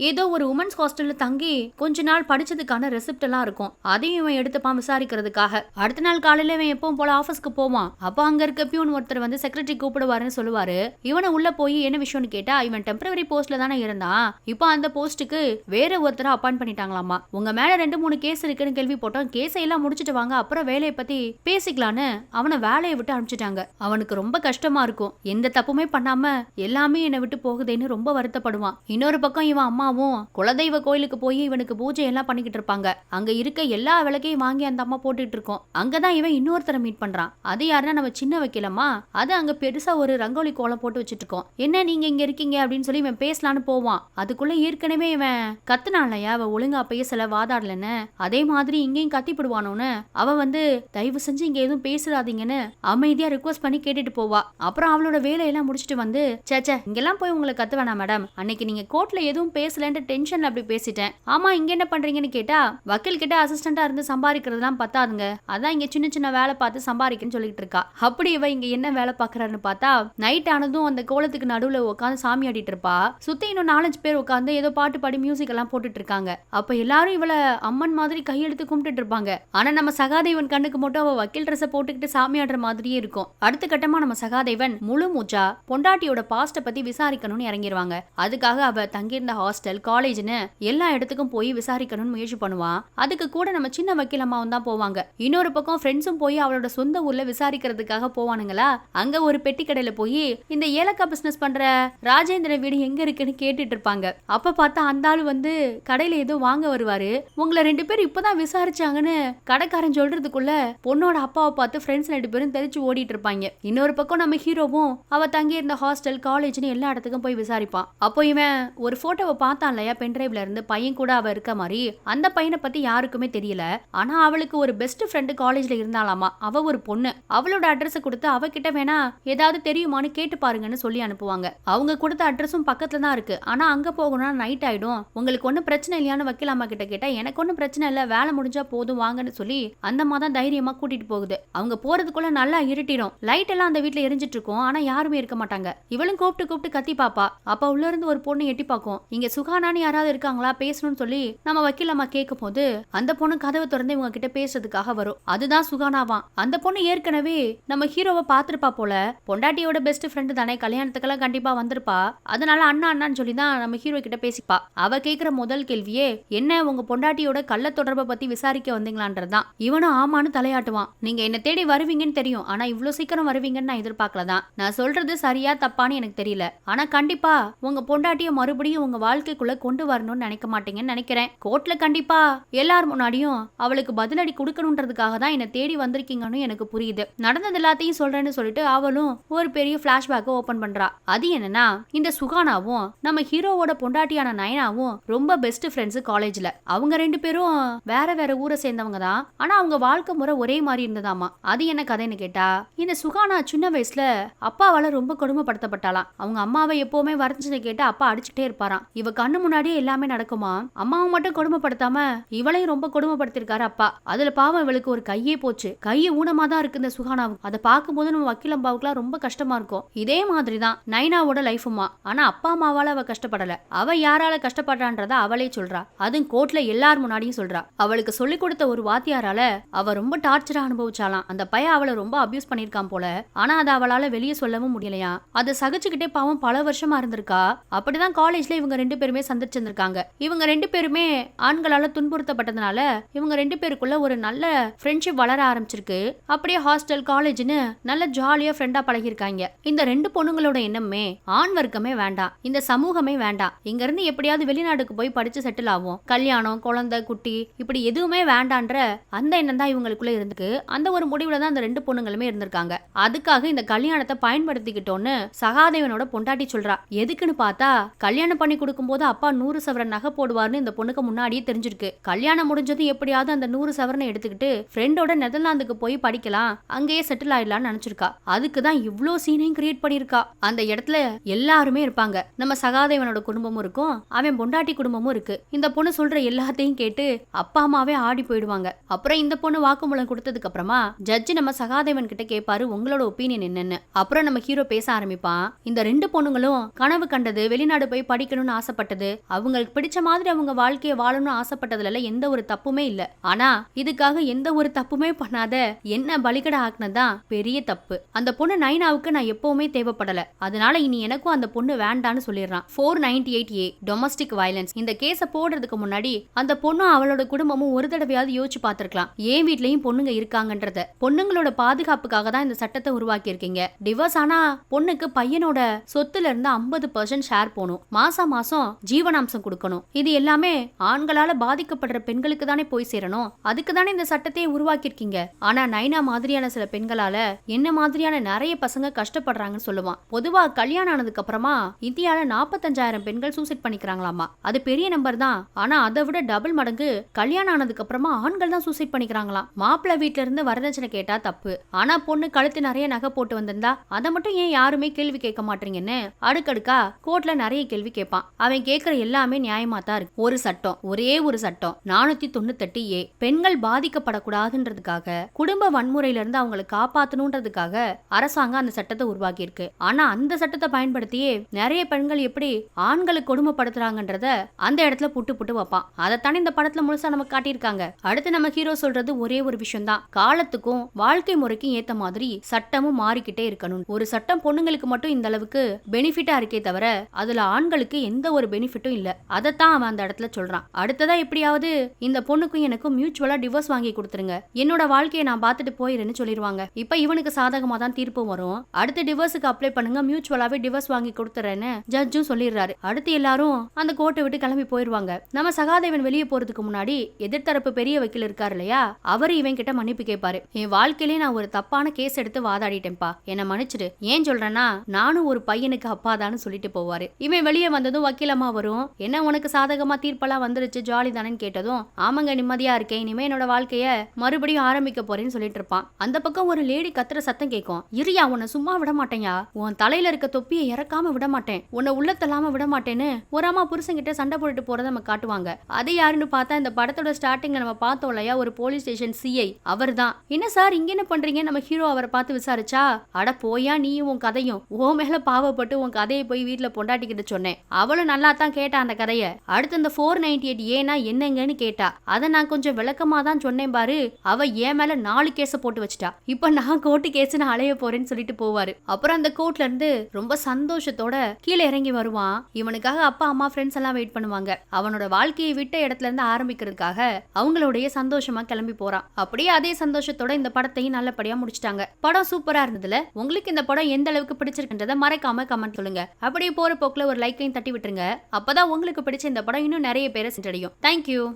ஏதோ ஒரு உமன்ஸ் ஹாஸ்டல்ல தங்கி கொஞ்ச நாள் படிச்சதுக்கான ரெசிப்ட் எல்லாம் இருக்கும். அதையும் இவன் எடுத்துப்பான் விசாரிக்கிறதுக்காக. அடுத்த நாள் காலையில இவன் எப்பவும் போல ஆபீஸ்க்கு போவான். அப்ப அங்க இருக்க பியூன் ஒருத்தர் வந்து செக்ரட்டரி கூப்பிடுவாருன்னு சொல்லுவாரு. இவனை உள்ள போய் என்ன விஷயம்னு கேட்டா, இவன் டெம்பரவரி போஸ்ட்ல தானே இருந்தான், இப்போ அந்த போஸ்ட்டுக்கு வேற ஒருத்தரை அப்பாயிண்ட் பண்ணிட்டாங்களாமா. உங்க மேல 2-3 கேஸ் இருக்குன்னு கேள்வி போட்டோம், கேஸை எல்லாம் முடிச்சிட்டு வாங்க, அப்புறம் வேலையை பத்தி பேசிக்கலான்னு அவனை வேலையை விட்டு அனுப்பிச்சிட்டாங்க. அவனுக்கு ரொம்ப கஷ்டமா இருக்கும். எந்த தப்புமே பண்ணாம எல்லாமே என்னை விட்டு போகுதேன்னு ரொம்ப வருத்தப்படுவான். இன்னொரு பக்கம் இவன் அம்மாவும் குலதெய்வ கோயிலுக்கு போய் இவனுக்கு பூஜை எல்லாம் பண்ணிக்கிட்டு இருப்பாங்க. அங்க இருக்க எல்லா விளக்கையும் வாங்கி அந்த அம்மா போட்டுட்டு இருக்கோம். அங்கதான் இவன் இன்னொருத்தரை மீட் பண்றான். அது யாருன்னா நம்ம சின்ன வைக்கலமா. அது அங்க பெருசா ஒரு ரங்கோலி கோலம் போட்டு வச்சுட்டு இருக்கோம். என்ன நீங்க இங்க இருக்கீங்க அப்படின்னு சொல்லி இவன் பேசலான்னு போவான். அதுக்குள்ள ஏற்கனவே இவன் கத்துனான்லையா, அவ ஒழுங்கா பேசல வாதாடலன்னு, அதே மாதிரி இங்கேயும் கத்திப்படுவானோன்னு அவ வந்து தயவு செஞ்சு இங்க எதுவும் பேசுறாதீங்கன்னு அமைதியா ரிக்வஸ்ட் பண்ணி கேட்டுட்டு போவா. அப்புறம் அவளோட வேலையெல்லாம் முடிச்சுட்டு வந்து, சேச்சே இங்கெல்லாம் போய் உங்களை கத்து வேணாம் மேடம், அன்னைக்கு நீங்க கோர்ட்ல எதுவும் பேசலன்ட்டு டென்ஷன்ல அப்படி பேசிட்டேன். ஆமா இங்க என்ன பண்றீங்கன்னு கேட்டா, வக்கீல் கிட்ட அசிஸ்டண்டா இருந்து சம்பாதிக்கிறதுலாம் பத்தாதுங்க, அதான் இங்க சின்ன சின்ன வேலை பார்த்து சம்பாதிக்கன்னு சொல்லிட்டு இருக்கா. அப்படி இவ இங்க என்ன வேலை பாக்குறாருன்னு பார்த்தா, நைட் ஆனதும் அந்த கோலத்துக்கு நடுவுல உட்காந்து சாமி ஆடிட்டு இருப்பா. சுத்தி இன்னும் 4-5 பேர் உட்காந்து ஏதோ பாட்டு பாடி மியூசிக் எல்லாம் போட்டுட்டு இருக்காங்க. அப்ப எல்லாரும் இவள அம்மன் மாதிரி கையெடுத்து கும்பிட்டுட்டு இருப்பாங்க. ஆனா நம்ம சகாதேவன் கண்ணுக்கு மட்டும் அவ வக்கீல் ட்ரெஸ் போட்டுக்கிட்டு சாமி ஆடுற மாதிரியே இருக்கும். அடுத்த கட்டமா நம்ம சகாதேவன் முழு மூச்சா பொண்டாட்டியோட பாஸ்ட பத்தி விசாரிக்கணும்னு இறங்கிடுவாங்க. அதுக்காக அவ தங்கியிருந்த ஹாஸ்டல் காலேஜ்னு எல்லா இடத்துக்கும் போய் விசாரிக்கணும்னு முயற்சி பண்ணுவான். அதுக்கு கூட நம்ம சின்ன வக்கீல் அம்மாவும் தான் போவாங்க. இன்னொரு பக்கம் ஃப்ரெண்ட்ஸும் போய் அவளோட சொந்த ஊர்ல விசாரிக்கிறதுக்காக போவானுங்களா. அங்க ஒரு பெட்டி கடையில போய் இந்த ஏலக்காய் பிசினஸ் பண்ற ராஜேந்திர வீடு எங்க இருக்குன்னு கேட்டுட்டு இருப்பாங்க. அப்ப பார்த்தா அந்த ஆளு வந்து கடையில ஏதோ வாங்க வருவாரு. உங்களை 2 பேரும் இப்பதான் விசாரிச்சாங்கன்னு கடைக்காரன் சொல்றதுக்குள்ள பொண்ணோட அப்பாவை பார்த்து ஃப்ரெண்ட்ஸ் 2 பேரும் தெரிச்சு ஓடிட்டு இருப்பாங்க. இன்னொரு பக்கம் நம்ம ஹீரோவும் அவ தங்கி இருந்த ஹாஸ்டல் காலேஜ்னு எல்லா இடத்துக்கும் போய் விசாரிப்பான். அப்போ இவன் ஒரு போட்டோவை பார்த்தான் இல்லையா, பென்டிரைவ்ல இருந்து பையன் கூட அவ இருக்க மாதிரி. அந்த பையனை பத்தி யாருக்குமே தெரியல. ஆனா அவளுக்கு ஒரு பெஸ்ட் ஃப்ரெண்டு காலேஜ்ல இருந்தாலாமா. அவ ஒரு பொண்ணு. அவளோட அட்ரஸ் கொடுத்து அவகிட்ட வேணா ஏதாவது தெரியுமான்னு கேட்டு பாருங்கன்னு சொல்லி அனுப்புவாங்க. அவங்க கொடுத்த அட்ரஸும் பக்கத்துல தான் இருக்கு. ஆனா அங்க போகணும்னா நைட் ஆயிடும், உங்களுக்கு ஒன்னும் பிரச்சனை இல்லையான்னு வக்கீல் அம்மா கிட்ட கேட்டா, எனக்கு ஒன்னும் பிரச்சனை இல்ல, வேலை முடிஞ்சா போதும் வாங்கன்னு சொல்லி அந்த அம்மா தான் தைரியமா கூட்டிட்டு போகுது. அவங்க போறதுக்குள்ள நல்லா இருட்டிடும். லைட் எல்லாம் அந்த வீட்டுல எரிஞ்சிட்டு இருக்கும். ஆனா யாருமே இருக்க மாட்டாங்க. இவளும் கூப்பிட்டு கத்தி பாப்பா. அப்ப உள்ள இருந்து ஒரு பொண்ணு எட்டி பாக்கும். இங்க சுகானான்னு யாராவது இருக்காங்களா பேசணும்னு சொல்லி நம்ம வக்கீல் அம்மா கேட்கும் போது அந்த பொண்ணு கதவை திறந்து இவங்க கிட்ட பேசுறதுக்காக வரும். அதுதான் சுகானாவான். அந்த பொண்ணு ஏற்கனவே நம்ம ஹீரோவை பாத்துருப்பா போல. பொண்டாட்டியோட பெஸ்ட் ஃப்ரெண்டு தானே, கல்யாணத்துக்கெல்லாம் கண்டிப்பா வந்திருப்பா. அதனால அண்ணான்னு சொல்லி தான் நம்ம ஹீரோ கிட்ட பேசிப்பா. அவ கேக்குற முதல் கேள்வியே, என்ன உங்க பொண்டாட்டியோட கள்ள தொடர்பை பத்தி விசாரிக்க வந்தீங்களான்றதுதான். இவனும் ஆமான்னு தலையாட்டுவான். நீங்க என்ன தேடி வருவீங்கன்னு தெரியும், ஆனா இவ்வளவு சீக்கிரம் வருவீங்கன்னு நான் எதிர்பார்க்கலதான். நான் சொல்றது சரியா தப்பான்னு எனக்கு தெரியல, ஆனா கண்டிப்பா உங்க பொண்டாட்டிய மறுபடியும் உங்க வாழ்க்கைக்குள்ள கொண்டு வரணும்னு நினைக்க மாட்டீங்கன்னு நினைக்கிறேன். கோர்ட்ல கண்டிப்பா எல்லார் முன்னாடியும் அவளுக்கு பதிலடி கொடுக்கணும்ன்றதுக்காக தான் என்ன தேடி வந்திருக்கீங்கன்னு எனக்கு புரியுது. நடந்தது எல்லாத்தையும் சொல்றேன்னு சொல்லிட்டு அவளும் ஒரு பெரிய பிளாஷ்பேக் ஓபன் பண்றா. அது என்னன்னா, இந்த சுகானாவும் நம்ம ஹீரோவோட பொண்டாட்டியான நயனாவும் ரொம்ப பெஸ்ட் ஃப்ரெண்ட்ஸ் காலேஜ்ல. அவங்க 2 பேரும் வேற வேற ஊரை சேர்ந்தவங்க தான். ஆனா அவங்க வாழ்க்கை முறை ஒரே மாதிரி இருந்ததாமா. அது என்ன கதைன்னு கேட்டா, இந்த சுகானா சின்ன வயசுல அப்பாவால ரொம்ப கொடுமைப்படுத்தப்பட்டாலாம். அவங்க அம்மாவை எப்பவுமே வரஞ்சதை கேட்டு அப்பா அடிச்சுட்டே இருப்பாராம். இவ கண்ணு முன்னாடியே எல்லாமே நடக்குமா. அம்மாவை மட்டும் கொடுமைப்படுத்தாம இவளையும் ரொம்ப கொடுமைப்படுத்திருக்காரு அப்பா. அதுல பாவம் இவளுக்கு ஒரு கையே போச்சு. கையை ஊனமா தான் இருக்கு இந்த சுகானாவுக்கு. அதை பார்க்கும்போது நம்ம வக்கீலம்பாவுக்குலாம் ரொம்ப கஷ்டமா இருக்கும். இதே மாதிரிதான் நைனாவோட லைஃபுமா. ஆனா அப்பா அம்மாவால அவ கஷ்டப்படல. அவ யாரால கஷ்டப்படுறான்றத அவளே சொல்றா. அதுவும் கோர்ட்ல எல்லார் முன்னாடியும் சொல்றா. அவளுக்கு சொல்லிக் கொடுத்த ஒரு வாத்தியாரால அவ ரொம்ப டார்ச்சரா அனுபவிச்சாலாம். அந்த பையன் அவளை ரொம்ப அபியூஸ் பண்ணிருக்கான் போல. ஆனா அதை அவளால வெளியே சொல்லவும் முடியலையா. அதை சகிச்சுக்கிட்டே பாவம் பல வருஷமா இருந்திருக்கா. அப்படிதான் காலேஜ்ல இவங்க 2 பேருமே சந்திச்சிருந்திருக்காங்க. இவங்க 2 பேருமே ஆண்களால துன்புறுத்தப்பட்டதுனால இவங்க 2 பேருக்குள்ள ஒரு நல்ல ஃப்ரெண்ட்ஷிப் வளர ஆரம்பிச்சிருக்கு. அப்படியே ஹாஸ்டல் காலேஜ்னு நல்ல ஜாலியா ஃப்ரெண்டா பழகிருக்காங்க. இந்த 2 பொண்ணுங்களோட எண்ணமே ஆண் வர்க்கமே வேண்டாம், இந்த சமூகமே வேண்டாம், இங்க இருந்து எப்படியாவது வெளிநாட்டுக்கு போய் படிச்சு செட்டில் ஆகும், கல்யாணம் குழந்தை குட்டி இப்படி எதுவுமே வேண்டான்ற அந்த எண்ணம் தான் இவங்களுக்குள்ள இருந்துக்கு. அந்த ஒரு முடிவுல தான் அந்த 2 பொண்ணுங்களுமே இருந்திருக்காங்க. அதுக்காக இந்த கல்யாணத்தை பயன்படுத்திக்கிட்டோன்னு சகாதேவனோட பொண்டாட்டி சொல்றா. எதுக்குன்னு பார்த்தா கல்யாணம் பண்ணி கொடுக்கும் போது அப்பா 100 சவரன் நகை போடுவார்னு இந்த பொண்ணுக்கு முன்னாடியே தெரிஞ்சிருக்கு. கல்யாணம் முடிஞ்சதும் எப்படியாவது அந்த 100 சவரனை எடுத்துக்கிட்டு ஃப்ரெண்டோட நெதர்லாந்துக்கு போய் படிக்கலாம், அங்கேயே செட்டில் ஆயிடலாம்னு நினைச்சிருக்கா. அதுக்கு தான் இவ்ளோ சீனையும் கிரியேட் பண்ணிருக்கா. அந்த இடத்துல எல்லாருமே இருப்பாங்க. நம்ம சகாதேவனோட குடும்பமும் இருக்கும், அவன் பொண்டாட்டி குடும்பமும் இருக்கு. இந்த பொண்ணு சொல்ற எல்லாத்தையும் கேட்டு அப்பா அம்மாவே ஆடி போயிடுவாங்க. அப்புறம் இந்த பொண்ணு வாக்குமூலம் கொடுத்ததுக்கு அப்புறமா ஜட்ஜி நம்ம சகாதேவன் கிட்ட கேட்பாரு, உங்களோட ஒப்பீனியன் என்னன்னு. அப்புறம் நம்ம ஹீரோ பேச ஆரம்பிப்பான். இந்த 2 பொண்ணுங்களும் கனவு கண்டது, வெளிநாடு போய் படிக்கணும்னு ஆசைப்பட்டது, அவங்களுக்கு பிடிச்ச மாதிரி அவங்க வாழ்க்கையை வாழணும்னு ஆசைப்பட்டதுல எந்த ஒரு தப்புமே இல்ல. ஆனா இதுக்காக எந்த ஒரு தப்புமே பண்ணாத என்ன பலிகட ஆக்குனதான் பெரிய தப்பு. அந்த பொண்ணு நைனாவுக்கு நான் எப்பவுமே தேவைப்படல, அதனால இனி எனக்கும் அந்த பொண்ணு வேண்டான்னு சொல்லிடுறான். 498A domestic violence. இந்த கேஸ போடுறதுக்கு முன்னாடி அந்த பொண்ணும் அவளோட குடும்பமும் ஒரு தடவையாவது யோசிச்சு பார்த்திருக்கலாம், ஏன் வீட்லயும் பொண்ணுங்க இருக்காங்கன்றத. பொண்ணுங்களோட பாதுகாப்புக்காக தான் இந்த சட்டத்தை உருவாக்கி இருக்கீங்க. டிவோர்ஸ் ஆனா பொண்ணுக்கு பையனோட சொத்துல இருந்து 50% ஷேர் போகணும், மாசம் மாசம் ஜீவனாம்சம் கொடுக்கணும். இது எல்லாமே ஆண்களால பாதிக்கப்படுற பெண்களுக்கு தானே போய் சேரணும். அதுக்கு தானே இந்த சட்டத்தையே உருவாக்கி இருக்கீங்க. ஆனா நைனா மாதிரியான சில பெண்களால என்ன மாதிரியான நிறைய பசங்க கஷ்டப்படுறாங்கன்னு சொல்லுவான். பொதுவா கல்யாணம் ஆனதுக்கு அப்புறமா இந்தியால 45,000 பெண்கள் சூசைட் பண்ணிக்கிறாங்களாமா. அது பெரிய நம்பர் தான். ஆனா அதை விட டபுள் மடங்கு கல்யாணம் ஆனதுக்கு அப்புறமா ஆண்கள் தான் சூசைட் பண்ணிக்கிறாங்களாம். மாப்பிள்ளை வீட்ல இருந்து வரதட்சணை கேட்டா தப்பு, ஆனா பொண்ணு கழுத்து நிறைய நகை போட்டு வந்திருந்தா அதை மட்டும் ஏன் யாருமே கேள்வி கேட்க மாட்டீங்கன்னு அடுக்கடுக்கா கோர்ட்ல நிறைய கேள்வி கேட்பான். அவன் கேட்கிற எல்லாமே நியாயமா தான் இருக்கு. ஒரு சட்டம், ஒரே ஒரு சட்டம் 498A பெண்கள் பாதிக்கப்படக்கூடாதுன்றதுக்காக, குடும்ப வன்முறையில இருந்து அவங்களை காப்பாத்தணும்ன்றதுக்காக அரசாங்கம் அந்த சட்டத்தை உருவாக்கி இருக்கு. ஆனா அந்த சட்டத்தை பயன்படுத்தியே நிறைய பெண்கள் எப்படி ஆண்களை கொடுமைப்படுத்துறாங்கன்றத அந்த இடத்துல புட்டு புட்டு வைப்பான். அதைத்தானே இந்த படத்துல முழுசா நமக்கு காட்டியிருக்காங்க. அடுத்து நம்ம ஹீரோ சொல்றது ஒரே ஒரு விஷயம் தான், காலத்துக்கும் வாழ்க்கை முறைக்கும் ஏத்த மாதிரி சட்டமும் மாறிக்கிட்டே இருக்கணும். ஒரு சட்டம் பொண்ணுங்களுக்கு மட்டும் இந்த அளவுக்கு பெனிஃபிட்டா இருக்கே தவிர அதுல ஆண்களுக்கு எந்த ஒரு பெனிஃபிட்டும் இல்ல. அதைத்தான் அவன் அந்த இடத்துல சொல்றான். அடுத்ததா எப்படியாவது இந்த பொண்ணுக்கும் எனக்கும் மியூச்சுவலா டிவோர்ஸ் வாங்கி கொடுத்துருங்க, என்னோட வாழ்க்கையை நான் பார்த்துட்டு போயிடுன்னு சொல்லிடுவாங்க. இப்ப இவனுக்கு சாதகமா தான் தீர்ப்பும் வரும். அடுத்து டிவோர்ஸுக்கு அப்ளை பண்ணுங்க, மியூச்சுவலாவே டிவோர்ஸ் வாங்கி கொடுத்துறேன்னு ஜட்ஜும் சொல்லிடுறாரு. அடுத்து எல்லாரும் அந்த கோர்ட்டை விட்டு கிளம்பி போயிருவாங்க. நம்ம சகாதேவன் வெளியே போறதுக்கு முன்னாடி எதிர்த்தரப்பு பெரிய வக்கீல் இருக்காரு இல்லையா, அவரு இவன் கிட்ட மன்னிப்பு கேட்பாரு. என் வாழ்க்கையிலே நான் ஒரு தப்பான கேஸ் எடுத்து வாதாடிட்டேன்பா, என்ன மன்னிச்சிடு. ஏன் சொல்றேன்னா நானும் ஒரு பையனுக்கு அப்பாதான்னு சொல்லிட்டு போவாரு. இவன் வெளியே வந்ததும் வக்கீலமா வரும். என்ன உனக்கு சாதகமா தீர்ப்பெல்லாம் வந்துருச்சு, ஜாலி தானேன்னு கேட்டதும் ஆமாங்க நிம்மதியா இருக்கேன், இனிமே என்னோட வாழ்க்கைய மறுபடியும் ஆரம்பிக்க போறேன்னு சொல்லிட்டு இருப்பான். அந்த பக்கம் ஒரு லேடி கத்துற சத்தம் கேட்கும். இரியா, உன்னை சும்மா விட மாட்டேயா, உன் தலையில இருக்க தொப்பியை இறக்காம விட மாட்டேன், உன்னை உள்ளத்தல்லாம விட மாட்டேன்னு ஒரு அம்மா புருஷன்கிட்ட சண்டை போட்டுட்டு போறத நம்ம காட்டுவாங்க. அது யாருன்னு பார்த்தா இந்த படத்தோட ஸ்டார்டிங்ல நம்ம பார்த்தோம் இல்லையா, ஒரு போலீஸ் ஸ்டேஷன் CI அவர் தான். என்ன சார் இங்க என்ன பண்றீங்க, நம்ம ஹீரோ அவரை பார்த்து விசாரிச்சா, அட போயா நீயும் உன் கதையும், ஓ மேல பாவப்பட்டு உன் கதையை போய் வீட்டுல பொண்டாட்டிக்கிட்டு சொன்னேன், அவளும் நல்லா தான் கேட்டா அந்த கதைய. அடுத்து இந்த 498A என்னங்கன்னு கேட்டா, அதை நான் கொஞ்சம் விளக்கமா தான் சொன்னேன் பாரு, அவ ஏன் மேல 4 கேஸ போட்டு வச்சுட்டா, இப்ப நான் கோர்ட்டு கேஸ்னு அலைய போறேன்னு சொல்லிட்டு போவாரு. அப்புறம் அந்த கோர்ட்ல இருந்து ரொம்ப சந்தோஷத்தோட கீழே இறங்கி வருவான். இவனுக்காக அப்பா அம்மா ஃப்ரெண்ட்ஸ் எல்லாம் வெயிட் பண்ணுவாங்க. அவனோட வாழ்க்கையை விட்ட இடத்துல இருந்து ஆரம்பிக்கிறதுக்காக அவங்களுடைய சந்தோஷமா கிளம்பி போறான். அப்படியே அதே சந்தோஷத்தோட இந்த படத்தையும் நல்லபடியா முடிச்சிட்டாங்க. படம் சூப்பரா இருந்ததுல உங்களுக்கு இந்த படம் எந்த அளவுக்கு பிடிச்சிருக்குன்றத மறக்காம கமெண்ட் சொல்லுங்க. அப்படியே போற போக்குல ஒரு லைக்கையும் தட்டி விட்டுருங்க. அப்பதான் உங்களுக்கு பிடிச்ச இந்த படம் இன்னும் நிறைய பேரை சென்றடையும். தேங்க்யூ.